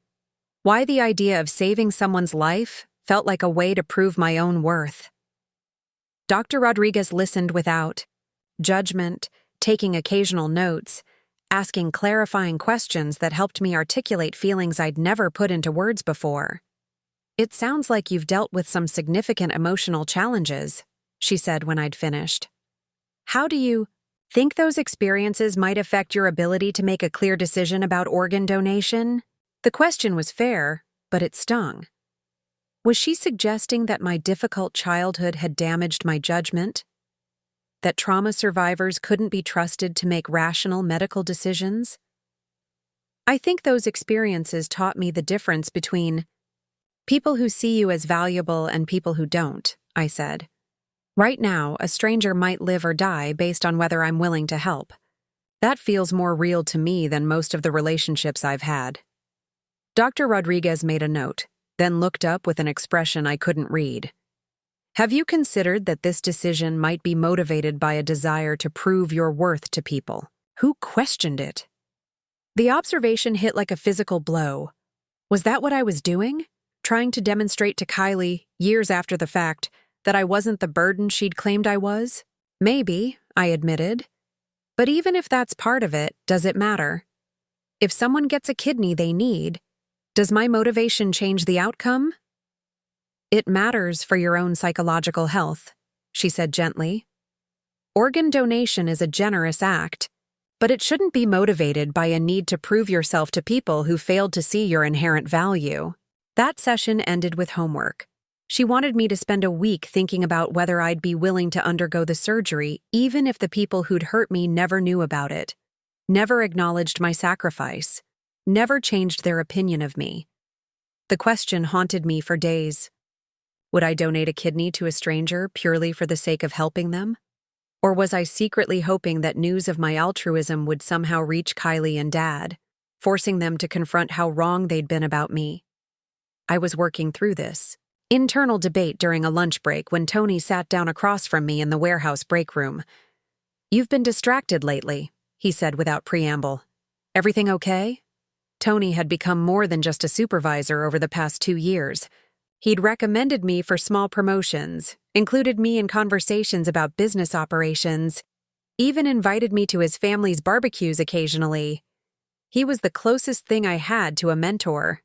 why the idea of saving someone's life felt like a way to prove my own worth. Dr. Rodriguez listened without judgment, taking occasional notes, asking clarifying questions that helped me articulate feelings I'd never put into words before. "It sounds like you've dealt with some significant emotional challenges," she said when I'd finished. "How do you think those experiences might affect your ability to make a clear decision about organ donation?" The question was fair, but it stung. Was she suggesting that my difficult childhood had damaged my judgment? That trauma survivors couldn't be trusted to make rational medical decisions? "I think those experiences taught me the difference between people who see you as valuable and people who don't," I said. "Right now, a stranger might live or die based on whether I'm willing to help. That feels more real to me than most of the relationships I've had." Dr. Rodriguez made a note, then looked up with an expression I couldn't read. "Have you considered that this decision might be motivated by a desire to prove your worth to people who questioned it?" The observation hit like a physical blow. Was that what I was doing? Trying to demonstrate to Kylie, years after the fact, that I wasn't the burden she'd claimed I was? Maybe, I admitted. But even if that's part of it, does it matter? If someone gets a kidney they need, does my motivation change the outcome? "It matters for your own psychological health," she said gently. "Organ donation is a generous act, but it shouldn't be motivated by a need to prove yourself to people who failed to see your inherent value." That session ended with homework. She wanted me to spend a week thinking about whether I'd be willing to undergo the surgery, even if the people who'd hurt me never knew about it, never acknowledged my sacrifice, never changed their opinion of me. The question haunted me for days. Would I donate a kidney to a stranger purely for the sake of helping them? Or was I secretly hoping that news of my altruism would somehow reach Kylie and Dad, forcing them to confront how wrong they'd been about me? I was working through this internal debate during a lunch break when Tony sat down across from me in the warehouse break room. "You've been distracted lately," he said without preamble. "Everything okay?" Tony had become more than just a supervisor over the past 2 years. He'd recommended me for small promotions, included me in conversations about business operations, even invited me to his family's barbecues occasionally. He was the closest thing I had to a mentor.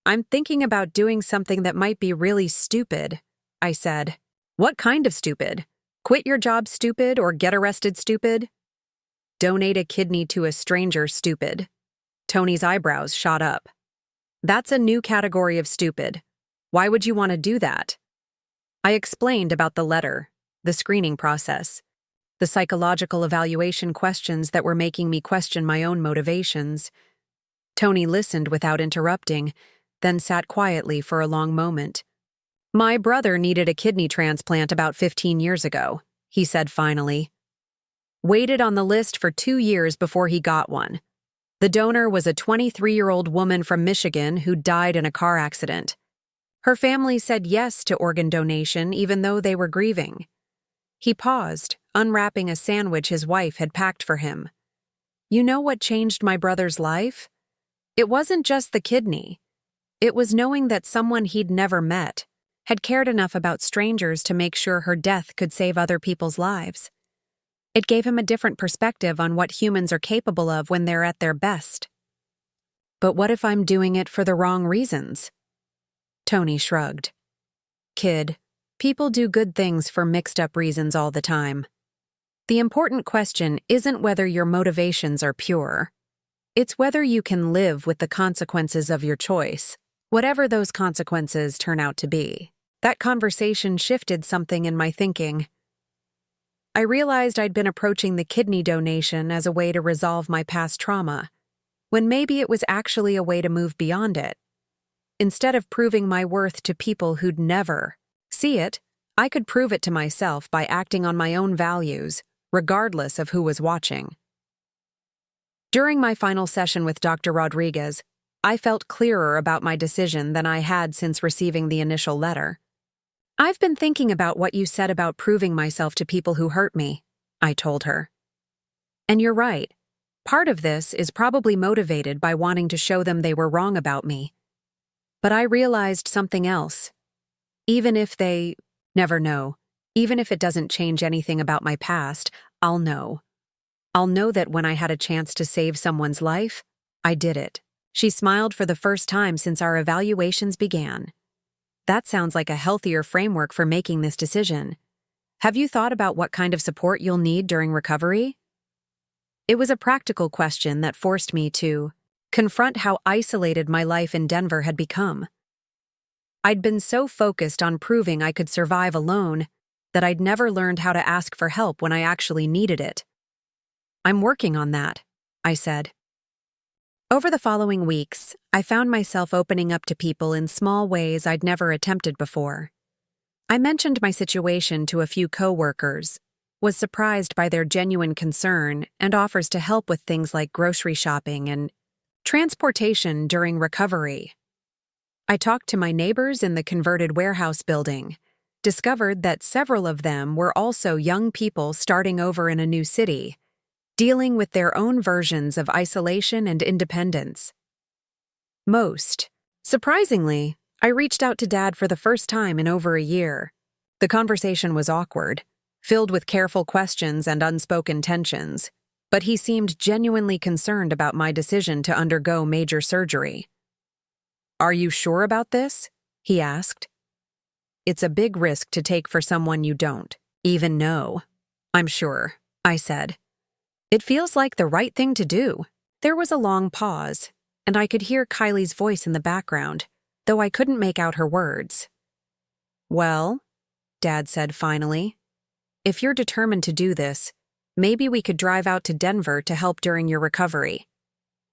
"I'm thinking about doing something that might be really stupid," I said. "What kind of stupid? Quit your job stupid or get arrested stupid?" "Donate a kidney to a stranger stupid." Tony's eyebrows shot up. "That's a new category of stupid. Why would you want to do that?" I explained about the letter, the screening process, the psychological evaluation questions that were making me question my own motivations. Tony listened without interrupting, then sat quietly for a long moment. "My brother needed a kidney transplant about 15 years ago," he said finally. "Waited on the list for 2 years before he got one. The donor was a 23-year-old woman from Michigan who died in a car accident. Her family said yes to organ donation even though they were grieving." He paused, unwrapping a sandwich his wife had packed for him. "You know what changed my brother's life? It wasn't just the kidney. It was knowing that someone he'd never met had cared enough about strangers to make sure her death could save other people's lives. It gave him a different perspective on what humans are capable of when they're at their best." "But what if I'm doing it for the wrong reasons?" Tony shrugged. "Kid, people do good things for mixed-up reasons all the time. The important question isn't whether your motivations are pure. It's whether you can live with the consequences of your choice, whatever those consequences turn out to be." That conversation shifted something in my thinking. I realized I'd been approaching the kidney donation as a way to resolve my past trauma, when maybe it was actually a way to move beyond it. Instead of proving my worth to people who'd never see it, I could prove it to myself by acting on my own values, regardless of who was watching. During my final session with Dr. Rodriguez, I felt clearer about my decision than I had since receiving the initial letter. "I've been thinking about what you said about proving myself to people who hurt me," I told her. "And you're right. Part of this is probably motivated by wanting to show them they were wrong about me. But I realized something else. Even if they never know, even if it doesn't change anything about my past, I'll know. I'll know that when I had a chance to save someone's life, I did it." She smiled for the first time since our evaluations began. "That sounds like a healthier framework for making this decision. Have you thought about what kind of support you'll need during recovery?" It was a practical question that forced me to confront how isolated my life in Denver had become. I'd been so focused on proving I could survive alone that I'd never learned how to ask for help when I actually needed it. "I'm working on that," I said. Over the following weeks, I found myself opening up to people in small ways I'd never attempted before. I mentioned my situation to a few coworkers, was surprised by their genuine concern and offers to help with things like grocery shopping and transportation during recovery. I talked to my neighbors in the converted warehouse building, discovered that several of them were also young people starting over in a new city, dealing with their own versions of isolation and independence. Most surprisingly, I reached out to Dad for the first time in over a year. The conversation was awkward, filled with careful questions and unspoken tensions, but he seemed genuinely concerned about my decision to undergo major surgery. "Are you sure about this?" he asked. "It's a big risk to take for someone you don't even know." "I'm sure," I said. "It feels like the right thing to do." There was a long pause, and I could hear Kylie's voice in the background, though I couldn't make out her words. "Well," Dad said finally, "if you're determined to do this, maybe we could drive out to Denver to help during your recovery.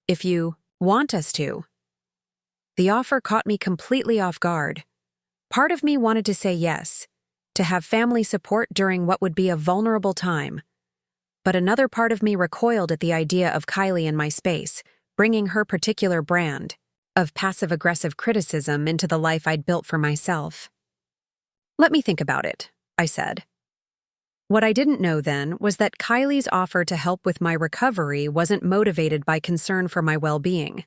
If you want us to." The offer caught me completely off guard. Part of me wanted to say yes, to have family support during what would be a vulnerable time. But another part of me recoiled at the idea of Kylie in my space, bringing her particular brand of passive-aggressive criticism into the life I'd built for myself. "Let me think about it," I said. What I didn't know then was that Kylie's offer to help with my recovery wasn't motivated by concern for my well-being.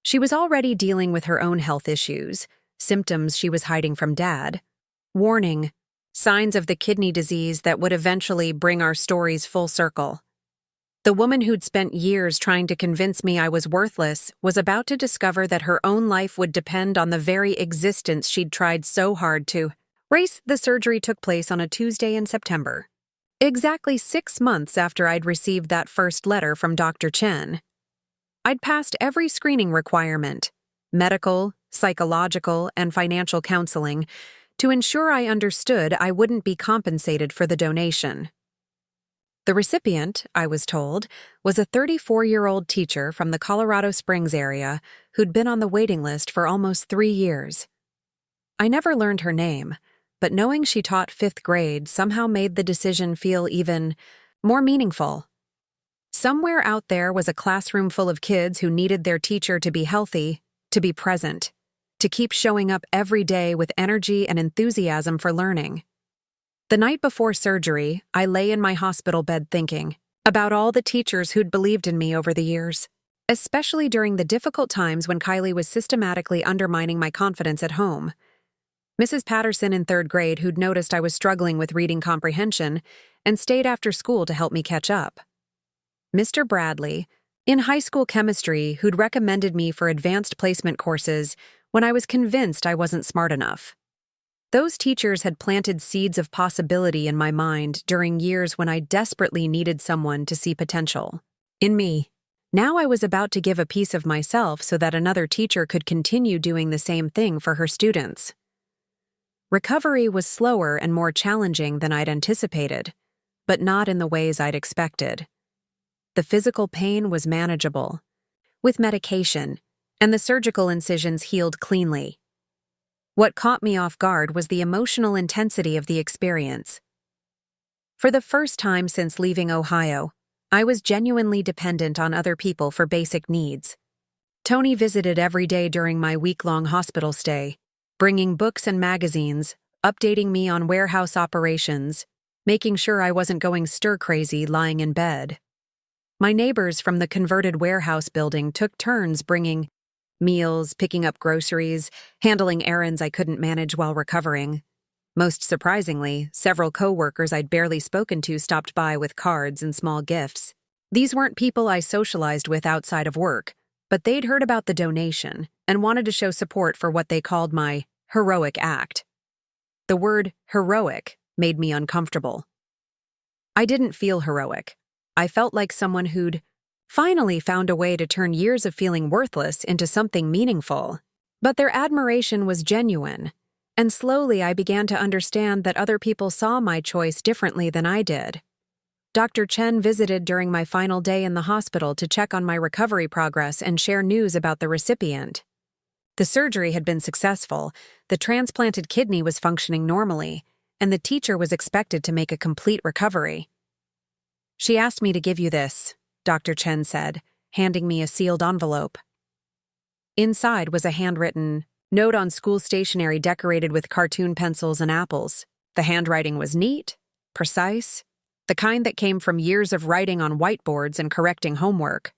She was already dealing with her own health issues, symptoms she was hiding from Dad. Warning, signs of the kidney disease that would eventually bring our stories full circle. The woman who'd spent years trying to convince me I was worthless was about to discover that her own life would depend on the very existence she'd tried so hard to race. The surgery took place on a Tuesday in September, exactly 6 months after I'd received that first letter from Dr. Chen. I'd passed every screening requirement, medical, psychological, and financial counseling, to ensure I understood I wouldn't be compensated for the donation. The recipient, I was told, was a 34-year-old teacher from the Colorado Springs area who'd been on the waiting list for almost 3 years. I never learned her name, but knowing she taught 5th grade somehow made the decision feel even more meaningful. Somewhere out there was a classroom full of kids who needed their teacher to be healthy, to be present, to keep showing up every day with energy and enthusiasm for learning. The night before surgery, I lay in my hospital bed thinking about all the teachers who'd believed in me over the years, especially during the difficult times when Kylie was systematically undermining my confidence at home. Mrs. Patterson in 3rd grade, who'd noticed I was struggling with reading comprehension and stayed after school to help me catch up. Mr. Bradley, in high school chemistry, who'd recommended me for advanced placement courses when I was convinced I wasn't smart enough. Those teachers had planted seeds of possibility in my mind during years when I desperately needed someone to see potential in me. Now I was about to give a piece of myself so that another teacher could continue doing the same thing for her students. Recovery was slower and more challenging than I'd anticipated, but not in the ways I'd expected. The physical pain was manageable, with medication, and the surgical incisions healed cleanly. What caught me off guard was the emotional intensity of the experience. For the first time since leaving Ohio, I was genuinely dependent on other people for basic needs. Tony visited every day during my week-long hospital stay, bringing books and magazines, updating me on warehouse operations, making sure I wasn't going stir-crazy lying in bed. My neighbors from the converted warehouse building took turns bringing meals, picking up groceries, handling errands I couldn't manage while recovering. Most surprisingly, several co-workers I'd barely spoken to stopped by with cards and small gifts. These weren't people I socialized with outside of work, but they'd heard about the donation and wanted to show support for what they called my heroic act. The word heroic made me uncomfortable. I didn't feel heroic. I felt like someone who'd finally found a way to turn years of feeling worthless into something meaningful. But their admiration was genuine, and slowly I began to understand that other people saw my choice differently than I did. Dr. Chen visited during my final day in the hospital to check on my recovery progress and share news about the recipient. The surgery had been successful, the transplanted kidney was functioning normally, and the teacher was expected to make a complete recovery. "She asked me to give you this," Dr. Chen said, handing me a sealed envelope. Inside was a handwritten note on school stationery decorated with cartoon pencils and apples. The handwriting was neat, precise, the kind that came from years of writing on whiteboards and correcting homework.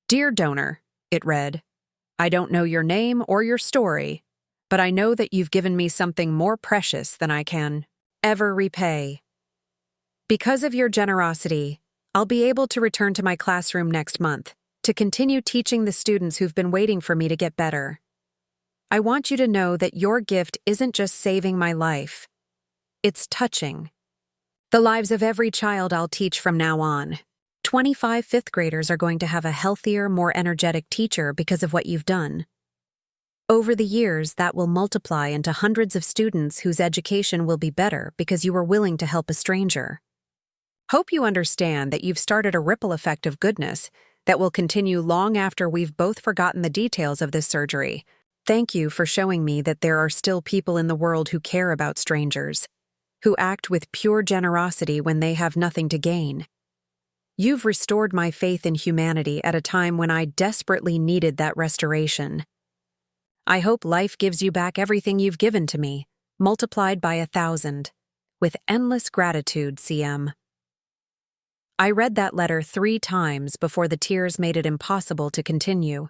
"Dear donor," it read, "I don't know your name or your story, but I know that you've given me something more precious than I can ever repay. Because of your generosity, I'll be able to return to my classroom next month to continue teaching the students who've been waiting for me to get better. I want you to know that your gift isn't just saving my life. It's touching the lives of every child I'll teach from now on. 25 fifth graders are going to have a healthier, more energetic teacher because of what you've done. Over the years, that will multiply into hundreds of students whose education will be better because you were willing to help a stranger. Hope you understand that you've started a ripple effect of goodness that will continue long after we've both forgotten the details of this surgery. Thank you for showing me that there are still people in the world who care about strangers, who act with pure generosity when they have nothing to gain. You've restored my faith in humanity at a time when I desperately needed that restoration. I hope life gives you back everything you've given to me, multiplied by 1,000. With endless gratitude, CM." I read that letter 3 times before the tears made it impossible to continue.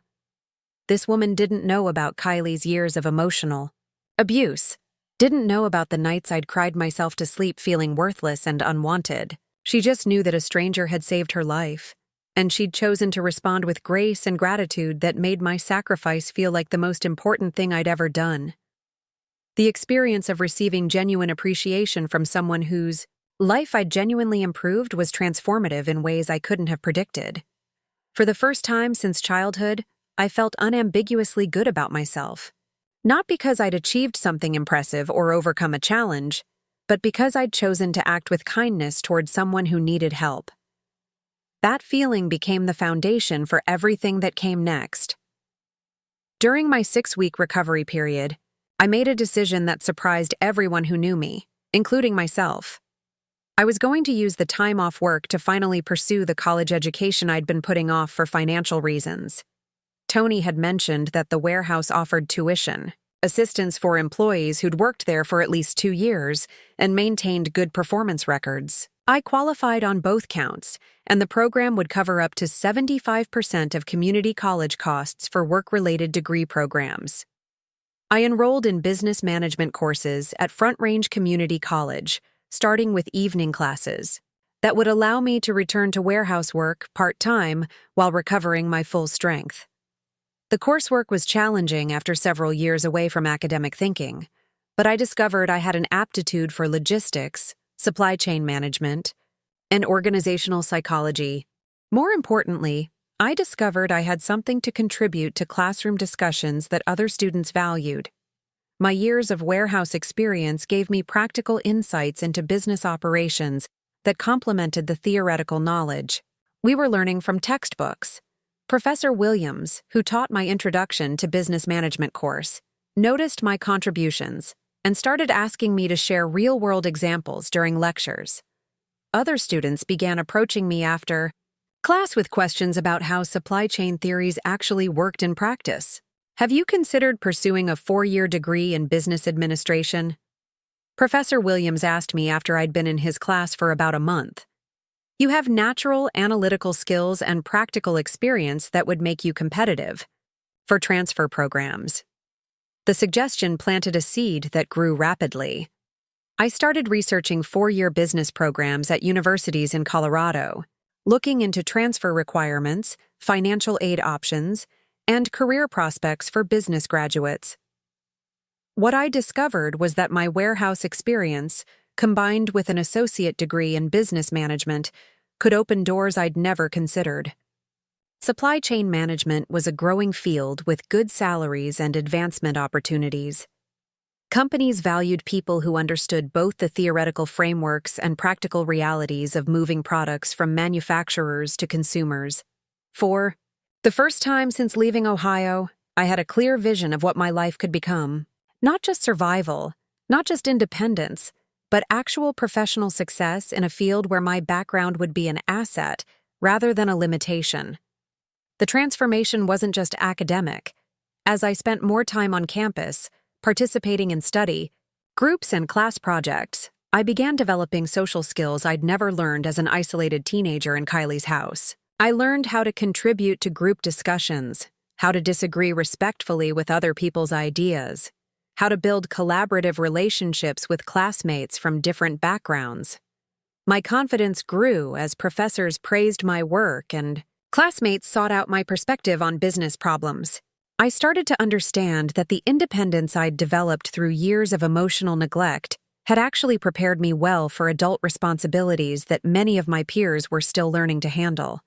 This woman didn't know about Kylie's years of emotional abuse, didn't know about the nights I'd cried myself to sleep feeling worthless and unwanted. She just knew that a stranger had saved her life, and she'd chosen to respond with grace and gratitude that made my sacrifice feel like the most important thing I'd ever done. The experience of receiving genuine appreciation from someone whose life I'd genuinely improved was transformative in ways I couldn't have predicted. For the first time since childhood, I felt unambiguously good about myself. Not because I'd achieved something impressive or overcome a challenge, but because I'd chosen to act with kindness toward someone who needed help. That feeling became the foundation for everything that came next. During my 6-week recovery period, I made a decision that surprised everyone who knew me, including myself. I was going to use the time off work to finally pursue the college education I'd been putting off for financial reasons. Tony had mentioned that the warehouse offered tuition, assistance for employees who'd worked there for at least 2 years and maintained good performance records. I qualified on both counts, and the program would cover up to 75% of community college costs for work-related degree programs. I enrolled in business management courses at Front Range Community College, starting with evening classes, that would allow me to return to warehouse work part-time while recovering my full strength. The coursework was challenging after several years away from academic thinking, but I discovered I had an aptitude for logistics, supply chain management, and organizational psychology. More importantly, I discovered I had something to contribute to classroom discussions that other students valued. My years of warehouse experience gave me practical insights into business operations that complemented the theoretical knowledge we were learning from textbooks. Professor Williams, who taught my Introduction to Business Management course, noticed my contributions and started asking me to share real-world examples during lectures. Other students began approaching me after class with questions about how supply chain theories actually worked in practice. Have you considered pursuing a 4-year degree in business administration? Professor Williams asked me after I'd been in his class for about a month. You have natural analytical skills and practical experience that would make you competitive for transfer programs. The suggestion planted a seed that grew rapidly. I started researching 4-year business programs at universities in Colorado, looking into transfer requirements, financial aid options, and career prospects for business graduates. What I discovered was that my warehouse experience, combined with an associate degree in business management, could open doors I'd never considered. Supply chain management was a growing field with good salaries and advancement opportunities. Companies valued people who understood both the theoretical frameworks and practical realities of moving products from manufacturers to consumers. For the first time since leaving Ohio, I had a clear vision of what my life could become. Not just survival, not just independence, but actual professional success in a field where my background would be an asset rather than a limitation. The transformation wasn't just academic. As I spent more time on campus, participating in study, groups and class projects, I began developing social skills I'd never learned as an isolated teenager in Kylie's house. I learned how to contribute to group discussions, how to disagree respectfully with other people's ideas, how to build collaborative relationships with classmates from different backgrounds. My confidence grew as professors praised my work and classmates sought out my perspective on business problems. I started to understand that the independence I'd developed through years of emotional neglect had actually prepared me well for adult responsibilities that many of my peers were still learning to handle.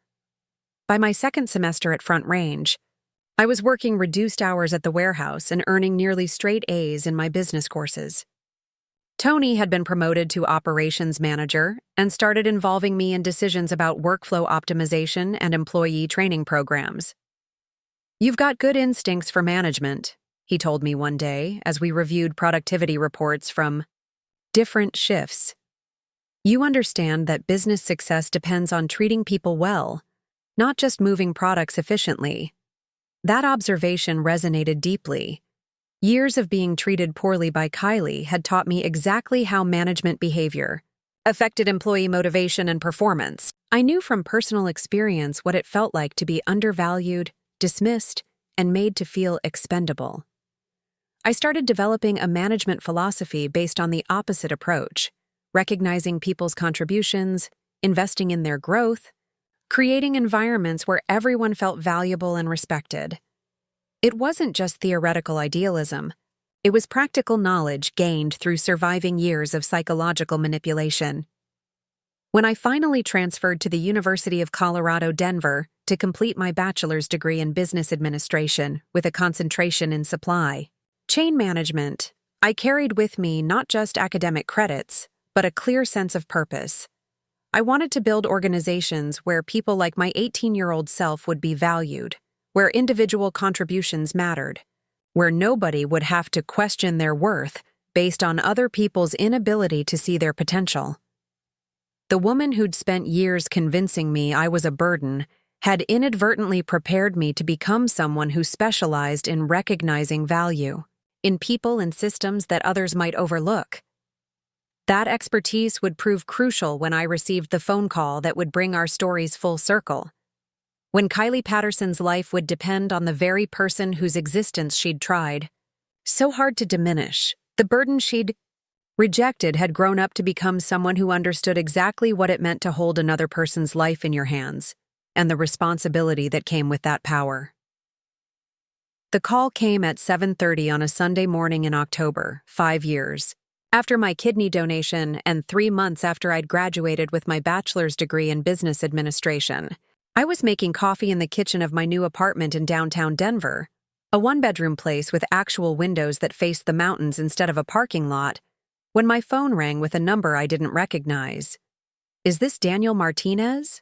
By my second semester at Front Range, I was working reduced hours at the warehouse and earning nearly straight A's in my business courses. Tony had been promoted to operations manager and started involving me in decisions about workflow optimization and employee training programs. "You've got good instincts for management," he told me one day as we reviewed productivity reports from different shifts. "You understand that business success depends on treating people well, not just moving products efficiently." That observation resonated deeply. Years of being treated poorly by Kylie had taught me exactly how management behavior affected employee motivation and performance. I knew from personal experience what it felt like to be undervalued, dismissed, and made to feel expendable. I started developing a management philosophy based on the opposite approach, recognizing people's contributions, investing in their growth, creating environments where everyone felt valuable and respected. It wasn't just theoretical idealism. It was practical knowledge gained through surviving years of psychological manipulation. When I finally transferred to the University of Colorado, Denver, to complete my bachelor's degree in business administration with a concentration in supply chain management, I carried with me not just academic credits, but a clear sense of purpose. I wanted to build organizations where people like my 18-year-old self would be valued, where individual contributions mattered, where nobody would have to question their worth based on other people's inability to see their potential. The woman who'd spent years convincing me I was a burden had inadvertently prepared me to become someone who specialized in recognizing value in people and systems that others might overlook. That expertise would prove crucial when I received the phone call that would bring our stories full circle. When Kylie Patterson's life would depend on the very person whose existence she'd tried so hard to diminish, the burden she'd rejected had grown up to become someone who understood exactly what it meant to hold another person's life in your hands, and the responsibility that came with that power. The call came at 7:30 on a Sunday morning in October, 5 years after my kidney donation and 3 months after I'd graduated with my bachelor's degree in business administration. I was making coffee in the kitchen of my new apartment in downtown Denver, a one-bedroom place with actual windows that faced the mountains instead of a parking lot, when my phone rang with a number I didn't recognize. "Is this Daniel Martinez?"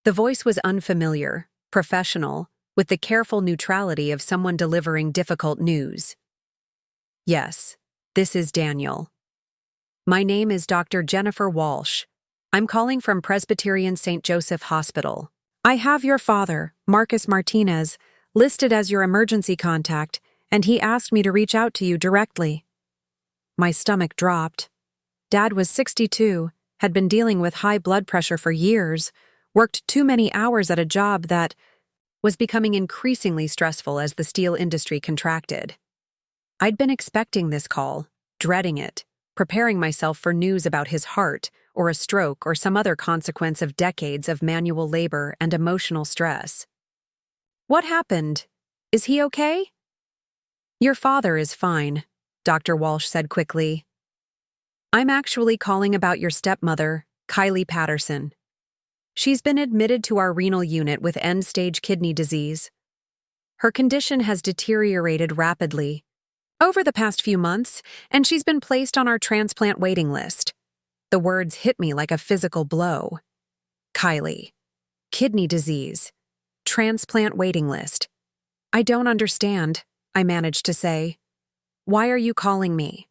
The voice was unfamiliar, professional, with the careful neutrality of someone delivering difficult news. "Yes, this is Daniel. My name is Dr. Jennifer Walsh. I'm calling from Presbyterian St. Joseph Hospital. I have your father, Marcus Martinez, listed as your emergency contact, and he asked me to reach out to you directly." My stomach dropped. Dad was 62, had been dealing with high blood pressure for years, worked too many hours at a job that was becoming increasingly stressful as the steel industry contracted. I'd been expecting this call, dreading it, preparing myself for news about his heart or a stroke or some other consequence of decades of manual labor and emotional stress. "What happened? Is he okay?" "Your father is fine," Dr. Walsh said quickly. "I'm actually calling about your stepmother, Kylie Patterson. She's been admitted to our renal unit with end-stage kidney disease. Her condition has deteriorated rapidly over the past few months, and she's been placed on our transplant waiting list." The words hit me like a physical blow. Kylie. Kidney disease. Transplant waiting list. "I don't understand," I managed to say. "Why are you calling me?"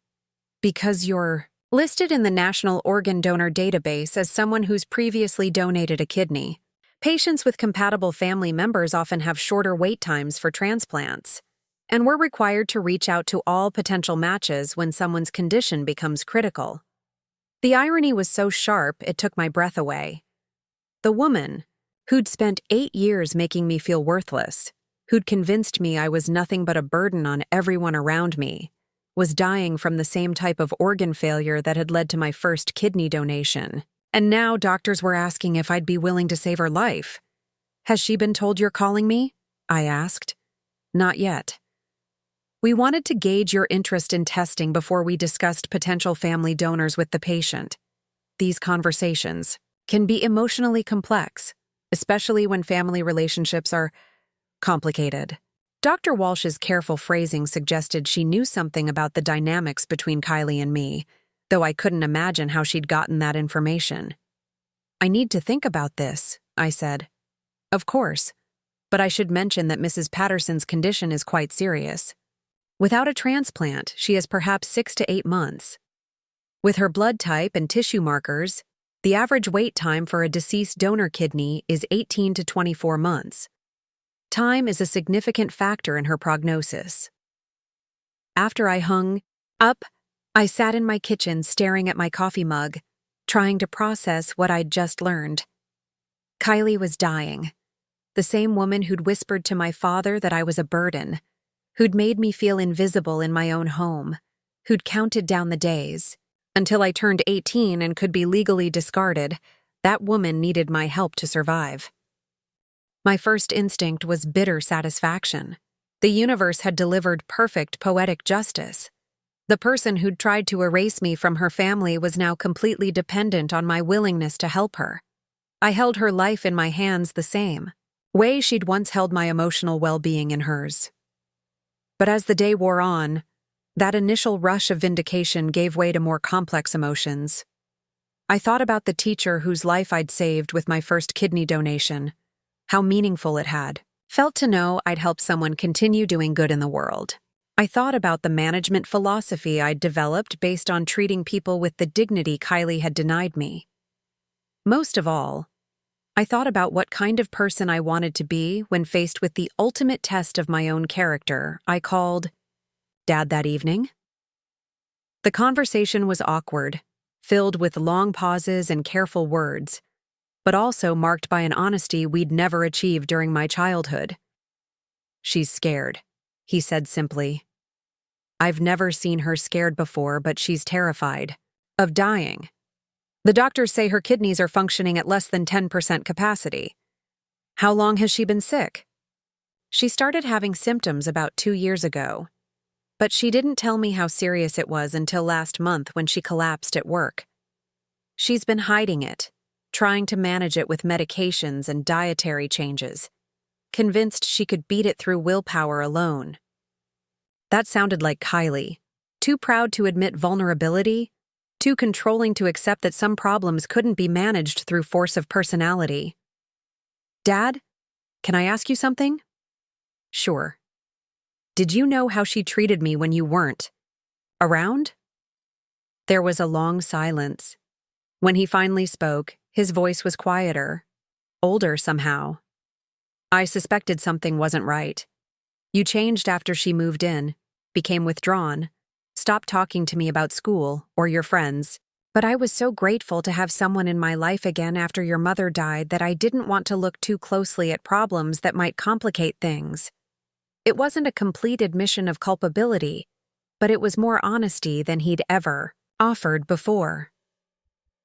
"Because you're listed in the National Organ Donor Database as someone who's previously donated a kidney. Patients with compatible family members often have shorter wait times for transplants, and we're required to reach out to all potential matches when someone's condition becomes critical." The irony was so sharp it took my breath away. The woman, who'd spent 8 years making me feel worthless, who'd convinced me I was nothing but a burden on everyone around me, was dying from the same type of organ failure that had led to my first kidney donation. And now doctors were asking if I'd be willing to save her life. "Has she been told you're calling me?" I asked. "Not yet. We wanted to gauge your interest in testing before we discussed potential family donors with the patient. These conversations can be emotionally complex, especially when family relationships are complicated." Dr. Walsh's careful phrasing suggested she knew something about the dynamics between Kylie and me, though I couldn't imagine how she'd gotten that information. "I need to think about this," I said. "Of course, but I should mention that Mrs. Patterson's condition is quite serious. Without a transplant, she has perhaps 6 to 8 months. With her blood type and tissue markers, the average wait time for a deceased donor kidney is 18 to 24 months. Time is a significant factor in her prognosis." After I hung up, I sat in my kitchen staring at my coffee mug, trying to process what I'd just learned. Kylie was dying. The same woman who'd whispered to my father that I was a burden, who'd made me feel invisible in my own home, who'd counted down the days. Until I turned 18 and could be legally discarded, that woman needed my help to survive. My first instinct was bitter satisfaction. The universe had delivered perfect poetic justice. The person who'd tried to erase me from her family was now completely dependent on my willingness to help her. I held her life in my hands the same way she'd once held my emotional well-being in hers. But as the day wore on, that initial rush of vindication gave way to more complex emotions. I thought about the teacher whose life I'd saved with my first kidney donation, how meaningful it had. Felt to know I'd helped someone continue doing good in the world. I thought about the management philosophy I'd developed based on treating people with the dignity Kylie had denied me. Most of all, I thought about what kind of person I wanted to be when faced with the ultimate test of my own character I called Dad that evening. The conversation was awkward, filled with long pauses and careful words, but also marked by an honesty we'd never achieved during my childhood. "She's scared," he said simply. I've never seen her scared before, but she's terrified of dying. The doctors say her kidneys are functioning at less than 10% capacity. How long has she been sick? She started having symptoms about 2 years ago, but she didn't tell me how serious it was until last month when she collapsed at work. She's been hiding it, trying to manage it with medications and dietary changes, convinced she could beat it through willpower alone. That sounded like Kylie, too proud to admit vulnerability, too controlling to accept that some problems couldn't be managed through force of personality. "Dad, can I ask you something?" "Sure." "Did you know how she treated me when you weren't around?" There was a long silence. When he finally spoke, his voice was quieter, older somehow. "I suspected something wasn't right. You changed after she moved in, became withdrawn, stopped talking to me about school or your friends. But I was so grateful to have someone in my life again after your mother died that I didn't want to look too closely at problems that might complicate things." It wasn't a complete admission of culpability, but it was more honesty than he'd ever offered before.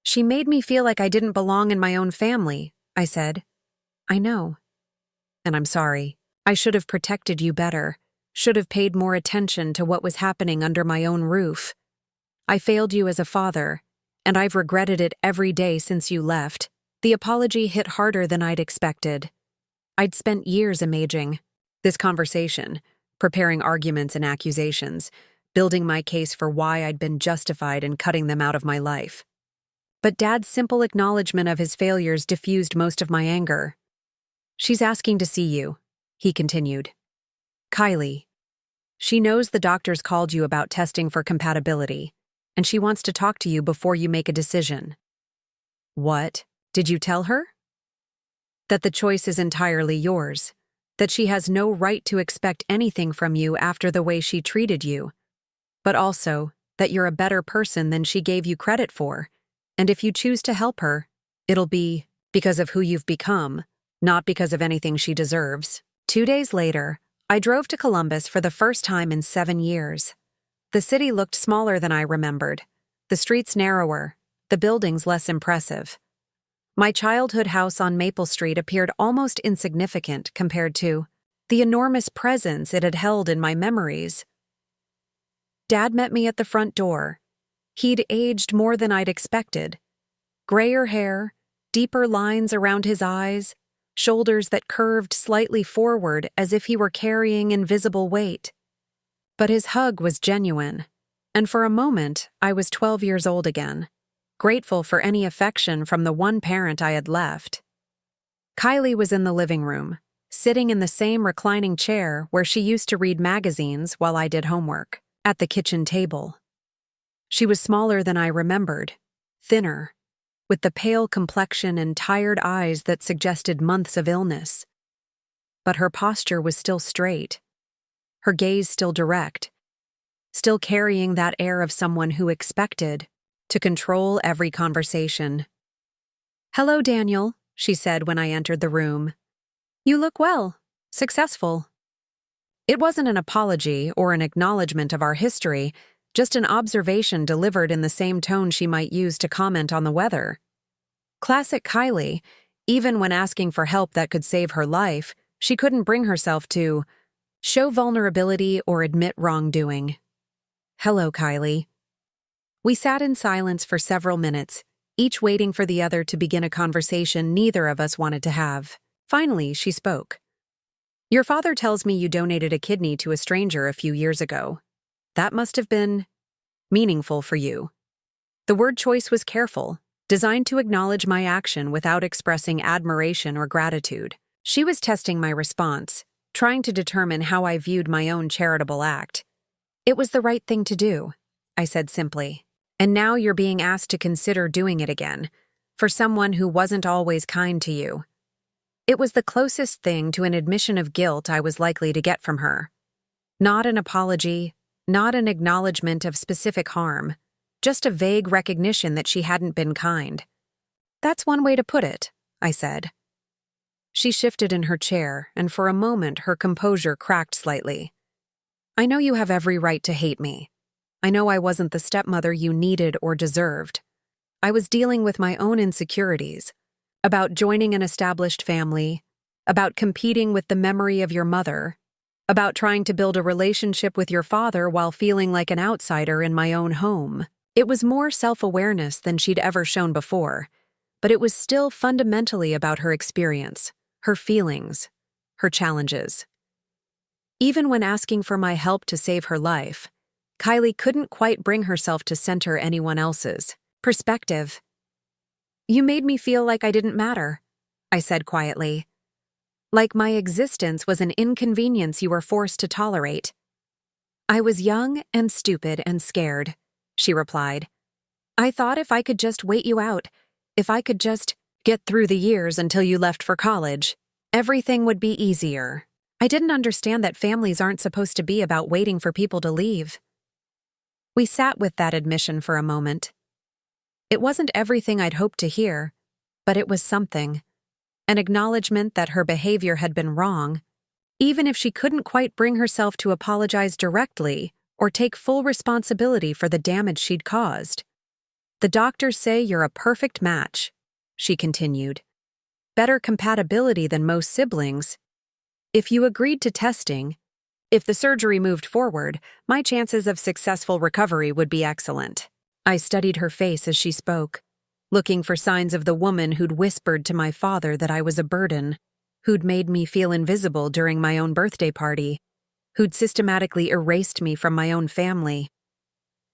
"She made me feel like I didn't belong in my own family," I said. "I know. And I'm sorry. I should have protected you better, should have paid more attention to what was happening under my own roof. I failed you as a father, and I've regretted it every day since you left." The apology hit harder than I'd expected. I'd spent years imaging this conversation, preparing arguments and accusations, building my case for why I'd been justified in cutting them out of my life. But Dad's simple acknowledgement of his failures diffused most of my anger. "She's asking to see you," he continued. "Kylie. She knows the doctors called you about testing for compatibility, and she wants to talk to you before you make a decision." "What? Did you tell her?" "That the choice is entirely yours, that she has no right to expect anything from you after the way she treated you, but also that you're a better person than she gave you credit for, and if you choose to help her, it'll be because of who you've become, not because of anything she deserves." 2 days later, I drove to Columbus for the first time in 7 years. The city looked smaller than I remembered, the streets narrower, the buildings less impressive. My childhood house on Maple Street appeared almost insignificant compared to the enormous presence it had held in my memories. Dad met me at the front door. He'd aged more than I'd expected. Grayer hair, deeper lines around his eyes, shoulders that curved slightly forward as if he were carrying invisible weight. But his hug was genuine, and for a moment I was 12 years old again, grateful for any affection from the one parent I had left. Kylie was in the living room, sitting in the same reclining chair where she used to read magazines while I did homework, at the kitchen table. She was smaller than I remembered, thinner, with the pale complexion and tired eyes that suggested months of illness. But her posture was still straight, her gaze still direct, still carrying that air of someone who expected to control every conversation. "Hello, Daniel," she said when I entered the room. "You look well, successful." It wasn't an apology or an acknowledgement of our history, just an observation delivered in the same tone she might use to comment on the weather. Classic Kylie, even when asking for help that could save her life, she couldn't bring herself to show vulnerability or admit wrongdoing. "Hello, Kylie." We sat in silence for several minutes, each waiting for the other to begin a conversation neither of us wanted to have. Finally, she spoke. "Your father tells me you donated a kidney to a stranger a few years ago. That must have been meaningful for you." The word choice was careful, designed to acknowledge my action without expressing admiration or gratitude. She was testing my response, trying to determine how I viewed my own charitable act. "It was the right thing to do," I said simply. "And now you're being asked to consider doing it again, for someone who wasn't always kind to you." It was the closest thing to an admission of guilt I was likely to get from her. Not an apology, not an acknowledgement of specific harm, just a vague recognition that she hadn't been kind. "That's one way to put it," I said. She shifted in her chair, and for a moment her composure cracked slightly. "I know you have every right to hate me. I know I wasn't the stepmother you needed or deserved. I was dealing with my own insecurities, about joining an established family, about competing with the memory of your mother, about trying to build a relationship with your father while feeling like an outsider in my own home." It was more self-awareness than she'd ever shown before, but it was still fundamentally about her experience, her feelings, her challenges. Even when asking for my help to save her life, Kylie couldn't quite bring herself to center anyone else's perspective. "You made me feel like I didn't matter," I said quietly. "Like my existence was an inconvenience you were forced to tolerate." "I was young and stupid and scared," she replied. "I thought if I could just wait you out, if I could just get through the years until you left for college, everything would be easier. I didn't understand that families aren't supposed to be about waiting for people to leave." We sat with that admission for a moment. It wasn't everything I'd hoped to hear, but it was something. An acknowledgement that her behavior had been wrong, even if she couldn't quite bring herself to apologize directly or take full responsibility for the damage she'd caused. "The doctors say you're a perfect match," she continued. "Better compatibility than most siblings. If you agreed to testing, if the surgery moved forward, my chances of successful recovery would be excellent." I studied her face as she spoke, looking for signs of the woman who'd whispered to my father that I was a burden, who'd made me feel invisible during my own birthday party, who'd systematically erased me from my own family.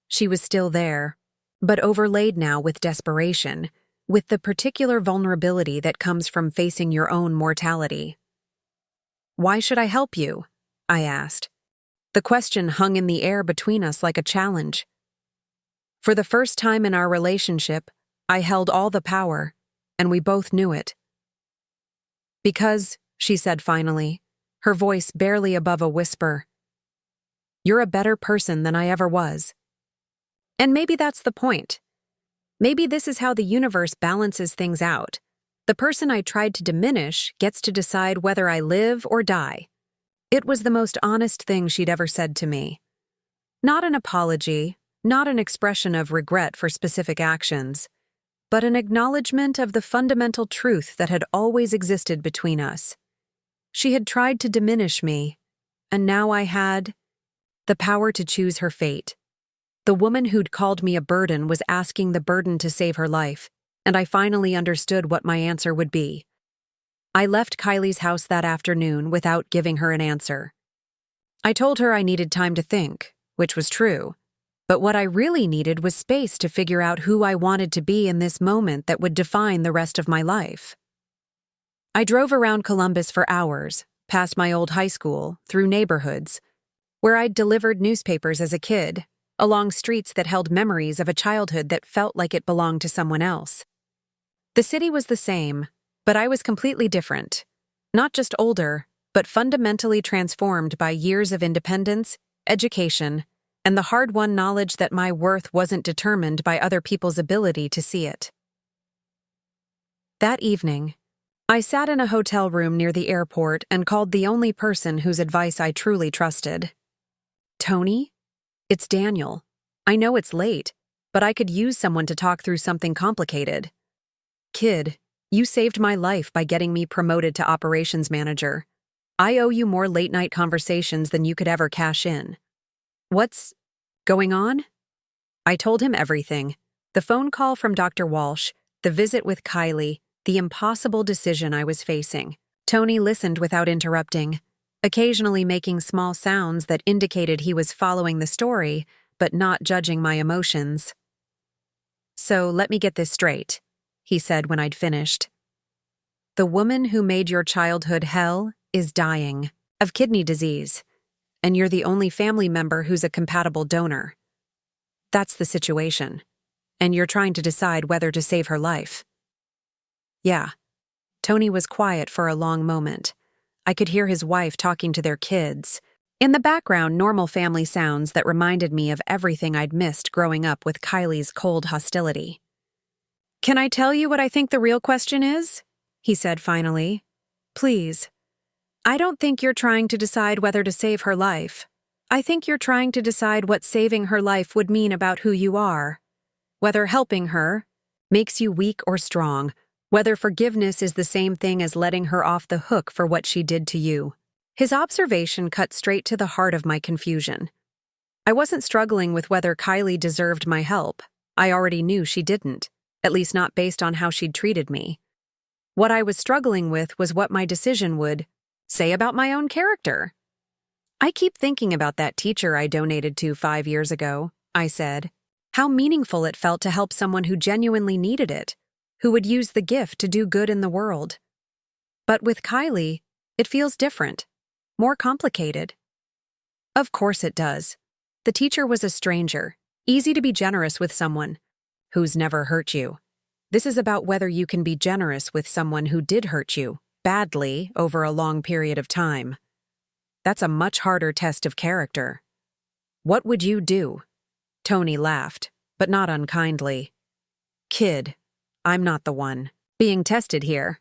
She was still there, but overlaid now with desperation, with the particular vulnerability that comes from facing your own mortality. "Why should I help you?" I asked. The question hung in the air between us like a challenge. For the first time in our relationship, I held all the power, and we both knew it. "Because," she said finally, her voice barely above a whisper, "you're a better person than I ever was." And maybe that's the point. Maybe this is how the universe balances things out. The person I tried to diminish gets to decide whether I live or die. It was the most honest thing she'd ever said to me. Not an apology, not an expression of regret for specific actions, but an acknowledgement of the fundamental truth that had always existed between us. She had tried to diminish me, and now I had the power to choose her fate. The woman who'd called me a burden was asking the burden to save her life, and I finally understood what my answer would be. I left Kylie's house that afternoon without giving her an answer. I told her I needed time to think, which was true, but what I really needed was space to figure out who I wanted to be in this moment that would define the rest of my life. I drove around Columbus for hours, past my old high school, through neighborhoods, where I'd delivered newspapers as a kid, along streets that held memories of a childhood that felt like it belonged to someone else. The city was the same, but I was completely different. Not just older, but fundamentally transformed by years of independence, education, and the hard-won knowledge that my worth wasn't determined by other people's ability to see it. That evening, I sat in a hotel room near the airport and called the only person whose advice I truly trusted. Tony? It's Daniel. I know it's late, but I could use someone to talk through something complicated. Kid, you saved my life by getting me promoted to operations manager. I owe you more late-night conversations than you could ever cash in. What's going on? I told him everything. The phone call from Dr. Walsh, the visit with Kylie, the impossible decision I was facing. Tony listened without interrupting, occasionally making small sounds that indicated he was following the story, but not judging my emotions. So let me get this straight, he said when I'd finished. The woman who made your childhood hell is dying of kidney disease, and you're the only family member who's a compatible donor. That's the situation, and you're trying to decide whether to save her life. Yeah. Tony was quiet for a long moment. I could hear his wife talking to their kids. In the background, normal family sounds that reminded me of everything I'd missed growing up with Kylie's cold hostility. Can I tell you what I think the real question is? He said finally. Please. I don't think you're trying to decide whether to save her life. I think you're trying to decide what saving her life would mean about who you are. Whether helping her makes you weak or strong. Whether forgiveness is the same thing as letting her off the hook for what she did to you. His observation cut straight to the heart of my confusion. I wasn't struggling with whether Kylie deserved my help. I already knew she didn't, at least not based on how she'd treated me. What I was struggling with was what my decision would say about my own character. I keep thinking about that teacher I donated to 5 years ago, I said. How meaningful it felt to help someone who genuinely needed it, who would use the gift to do good in the world. But with Kylie, it feels different, more complicated. Of course it does. The teacher was a stranger, easy to be generous with someone who's never hurt you. This is about whether you can be generous with someone who did hurt you, badly, over a long period of time. That's a much harder test of character. What would you do? Tony laughed, but not unkindly. Kid, I'm not the one being tested here.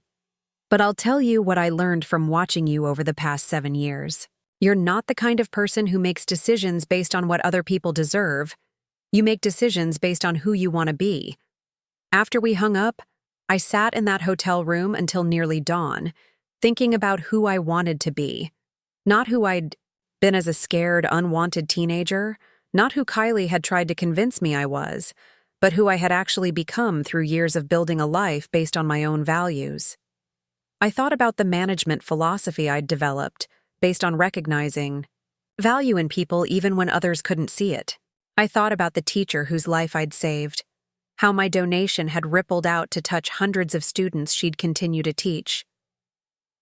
But I'll tell you what I learned from watching you over the past 7 years. You're not the kind of person who makes decisions based on what other people deserve. You make decisions based on who you want to be. After we hung up, I sat in that hotel room until nearly dawn, thinking about who I wanted to be. Not who I'd been as a scared, unwanted teenager, not who Kylie had tried to convince me I was, but who I had actually become through years of building a life based on my own values. I thought about the management philosophy I'd developed, based on recognizing value in people even when others couldn't see it. I thought about the teacher whose life I'd saved, how my donation had rippled out to touch hundreds of students she'd continue to teach.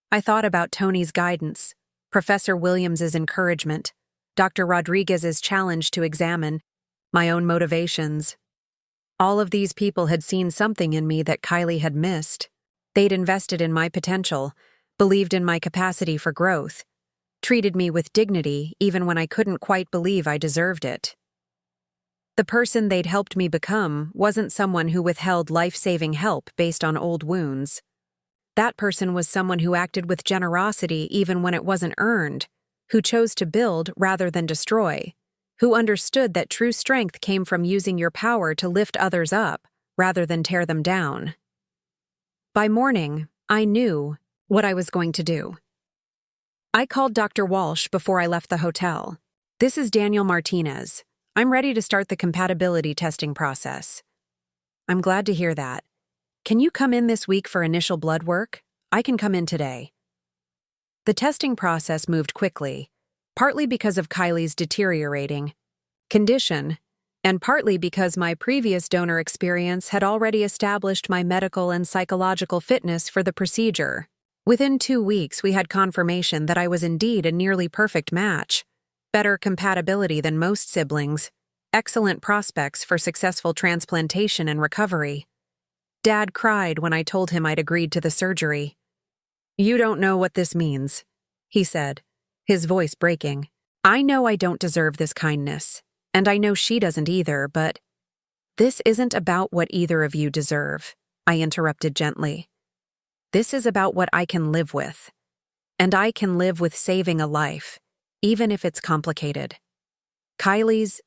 I thought about Tony's guidance, Professor Williams's encouragement, Dr. Rodriguez's challenge to examine my own motivations. All of these people had seen something in me that Kylie had missed. They'd invested in my potential, believed in my capacity for growth, treated me with dignity even when I couldn't quite believe I deserved it. The person they'd helped me become wasn't someone who withheld life-saving help based on old wounds. That person was someone who acted with generosity even when it wasn't earned, who chose to build rather than destroy, who understood that true strength came from using your power to lift others up rather than tear them down. By morning, I knew what I was going to do. I called Dr. Walsh before I left the hotel. This is Daniel Martinez. I'm ready to start the compatibility testing process. I'm glad to hear that. Can you come in this week for initial blood work? I can come in today. The testing process moved quickly, partly because of Kylie's deteriorating condition, and partly because my previous donor experience had already established my medical and psychological fitness for the procedure. Within 2 weeks, we had confirmation that I was indeed a nearly perfect match, better compatibility than most siblings, excellent prospects for successful transplantation and recovery. Dad cried when I told him I'd agreed to the surgery. You don't know what this means, he said, his voice breaking. I know I don't deserve this kindness, and I know she doesn't either, but this isn't about what either of you deserve, I interrupted gently. This is about what I can live with. And I can live with saving a life, even if it's complicated. Kylie's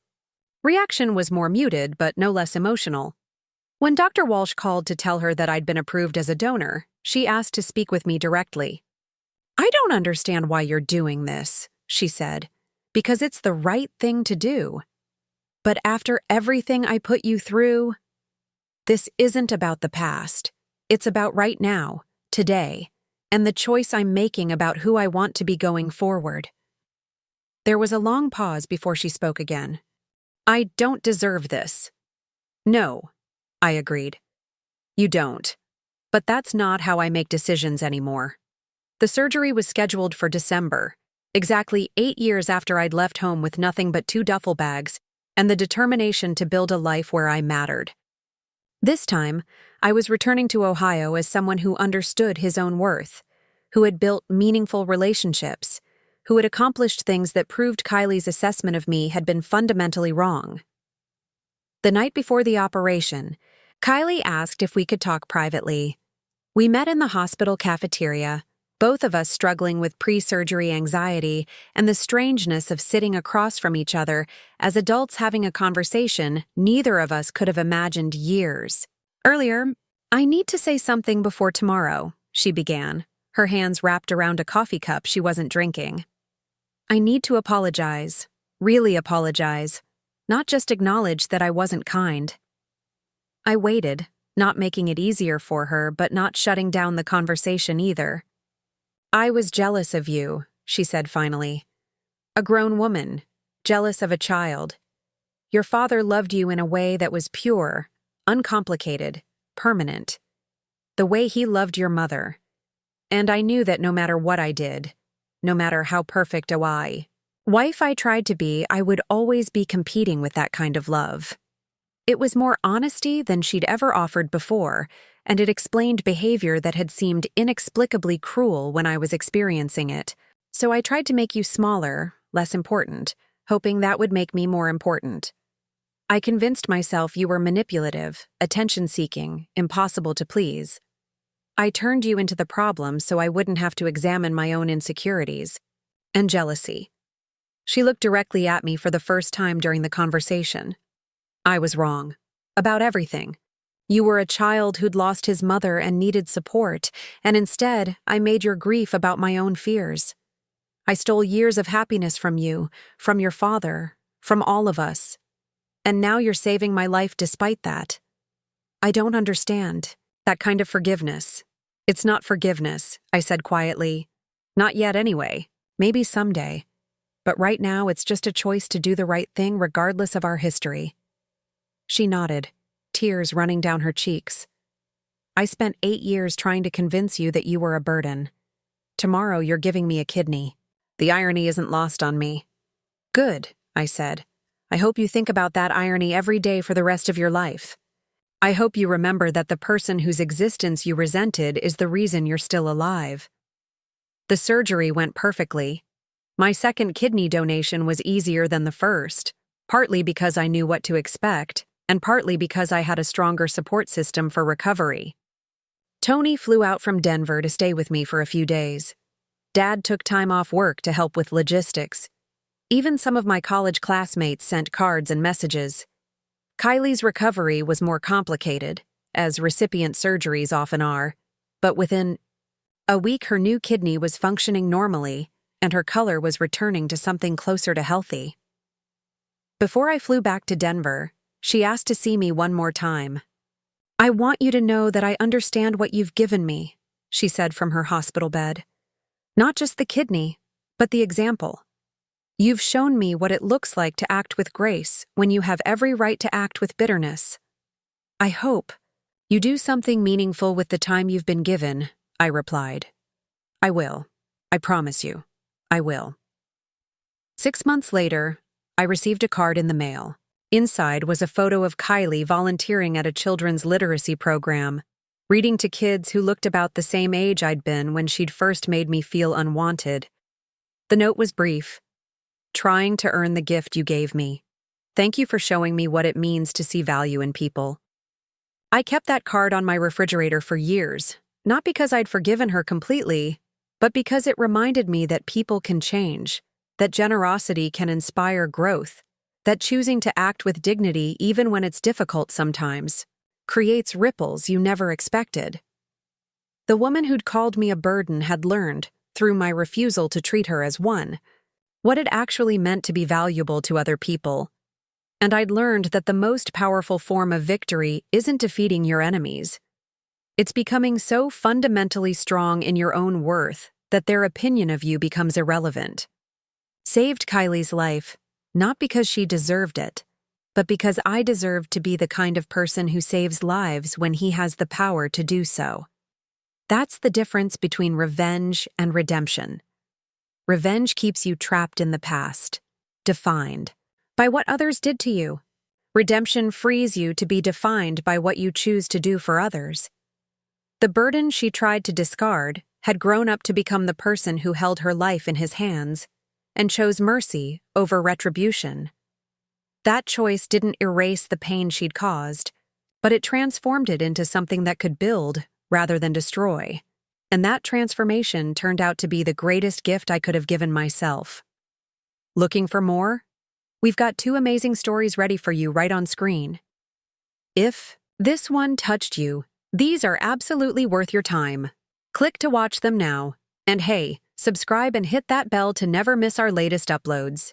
reaction was more muted, but no less emotional. When Dr. Walsh called to tell her that I'd been approved as a donor, she asked to speak with me directly. "I don't understand why you're doing this," she said, "because it's the right thing to do. But after everything I put you through, this isn't about the past. It's about right now, today, and the choice I'm making about who I want to be going forward." There was a long pause before she spoke again. "I don't deserve this." "No," I agreed. "You don't. But that's not how I make decisions anymore." The surgery was scheduled for December, exactly 8 years after I'd left home with nothing but 2 duffel bags and the determination to build a life where I mattered. This time, I was returning to Ohio as someone who understood his own worth, who had built meaningful relationships, who had accomplished things that proved Kylie's assessment of me had been fundamentally wrong. The night before the operation, Kylie asked if we could talk privately. We met in the hospital cafeteria, both of us struggling with pre-surgery anxiety and the strangeness of sitting across from each other as adults having a conversation neither of us could have imagined years. "Earlier, I need to say something before tomorrow," she began, her hands wrapped around a coffee cup she wasn't drinking. "I need to apologize, really apologize, not just acknowledge that I wasn't kind." I waited, not making it easier for her, but not shutting down the conversation either. "I was jealous of you," she said finally. "A grown woman, jealous of a child. Your father loved you in a way that was pure, uncomplicated, permanent. The way he loved your mother. And I knew that no matter what I did, no matter how perfect a wife I tried to be, I would always be competing with that kind of love." It was more honesty than she'd ever offered before, and it explained behavior that had seemed inexplicably cruel when I was experiencing it. "So I tried to make you smaller, less important, hoping that would make me more important. I convinced myself you were manipulative, attention-seeking, impossible to please. I turned you into the problem so I wouldn't have to examine my own insecurities and jealousy." She looked directly at me for the first time during the conversation. "I was wrong. About everything. You were a child who'd lost his mother and needed support, and instead, I made your grief about my own fears. I stole years of happiness from you, from your father, from all of us. And now you're saving my life despite that. I don't understand that kind of forgiveness." "It's not forgiveness," I said quietly. "Not yet anyway. Maybe someday. But right now, it's just a choice to do the right thing regardless of our history." She nodded, tears running down her cheeks. "I spent 8 years trying to convince you that you were a burden. Tomorrow you're giving me a kidney. The irony isn't lost on me." "Good," I said. "I hope you think about that irony every day for the rest of your life. I hope you remember that the person whose existence you resented is the reason you're still alive." The surgery went perfectly. My second kidney donation was easier than the first, partly because I knew what to expect, and partly because I had a stronger support system for recovery. Tony flew out from Denver to stay with me for a few days. Dad took time off work to help with logistics. Even some of my college classmates sent cards and messages. Kylie's recovery was more complicated, as recipient surgeries often are, but within a week her new kidney was functioning normally, and her color was returning to something closer to healthy. Before I flew back to Denver, she asked to see me one more time. "I want you to know that I understand what you've given me," she said from her hospital bed. "Not just the kidney, but the example. You've shown me what it looks like to act with grace when you have every right to act with bitterness. I hope you do something meaningful with the time you've been given," I replied. "I will. I promise you. I will." 6 months later, I received a card in the mail. Inside was a photo of Kylie volunteering at a children's literacy program, reading to kids who looked about the same age I'd been when she'd first made me feel unwanted. The note was brief. "Trying to earn the gift you gave me. Thank you for showing me what it means to see value in people." I kept that card on my refrigerator for years, Not because I'd forgiven her completely, but because it reminded me that people can change, that generosity can inspire growth, that choosing to act with dignity even when it's difficult sometimes creates ripples you never expected. The woman who'd called me a burden had learned, through my refusal to treat her as one, what it actually meant to be valuable to other people. And I'd learned that the most powerful form of victory isn't defeating your enemies. It's becoming so fundamentally strong in your own worth that their opinion of you becomes irrelevant. Saved Kylie's life, not because she deserved it, but because I deserved to be the kind of person who saves lives when he has the power to do so. That's the difference between revenge and redemption. Revenge keeps you trapped in the past, defined by what others did to you. Redemption frees you to be defined by what you choose to do for others. The burden she tried to discard had grown up to become the person who held her life in his hands and chose mercy over retribution. That choice didn't erase the pain she'd caused, but it transformed it into something that could build rather than destroy. And that transformation turned out to be the greatest gift I could have given myself. Looking for more? We've got 2 amazing stories ready for you right on screen. If this one touched you, these are absolutely worth your time. Click to watch them now. And hey, subscribe and hit that bell to never miss our latest uploads.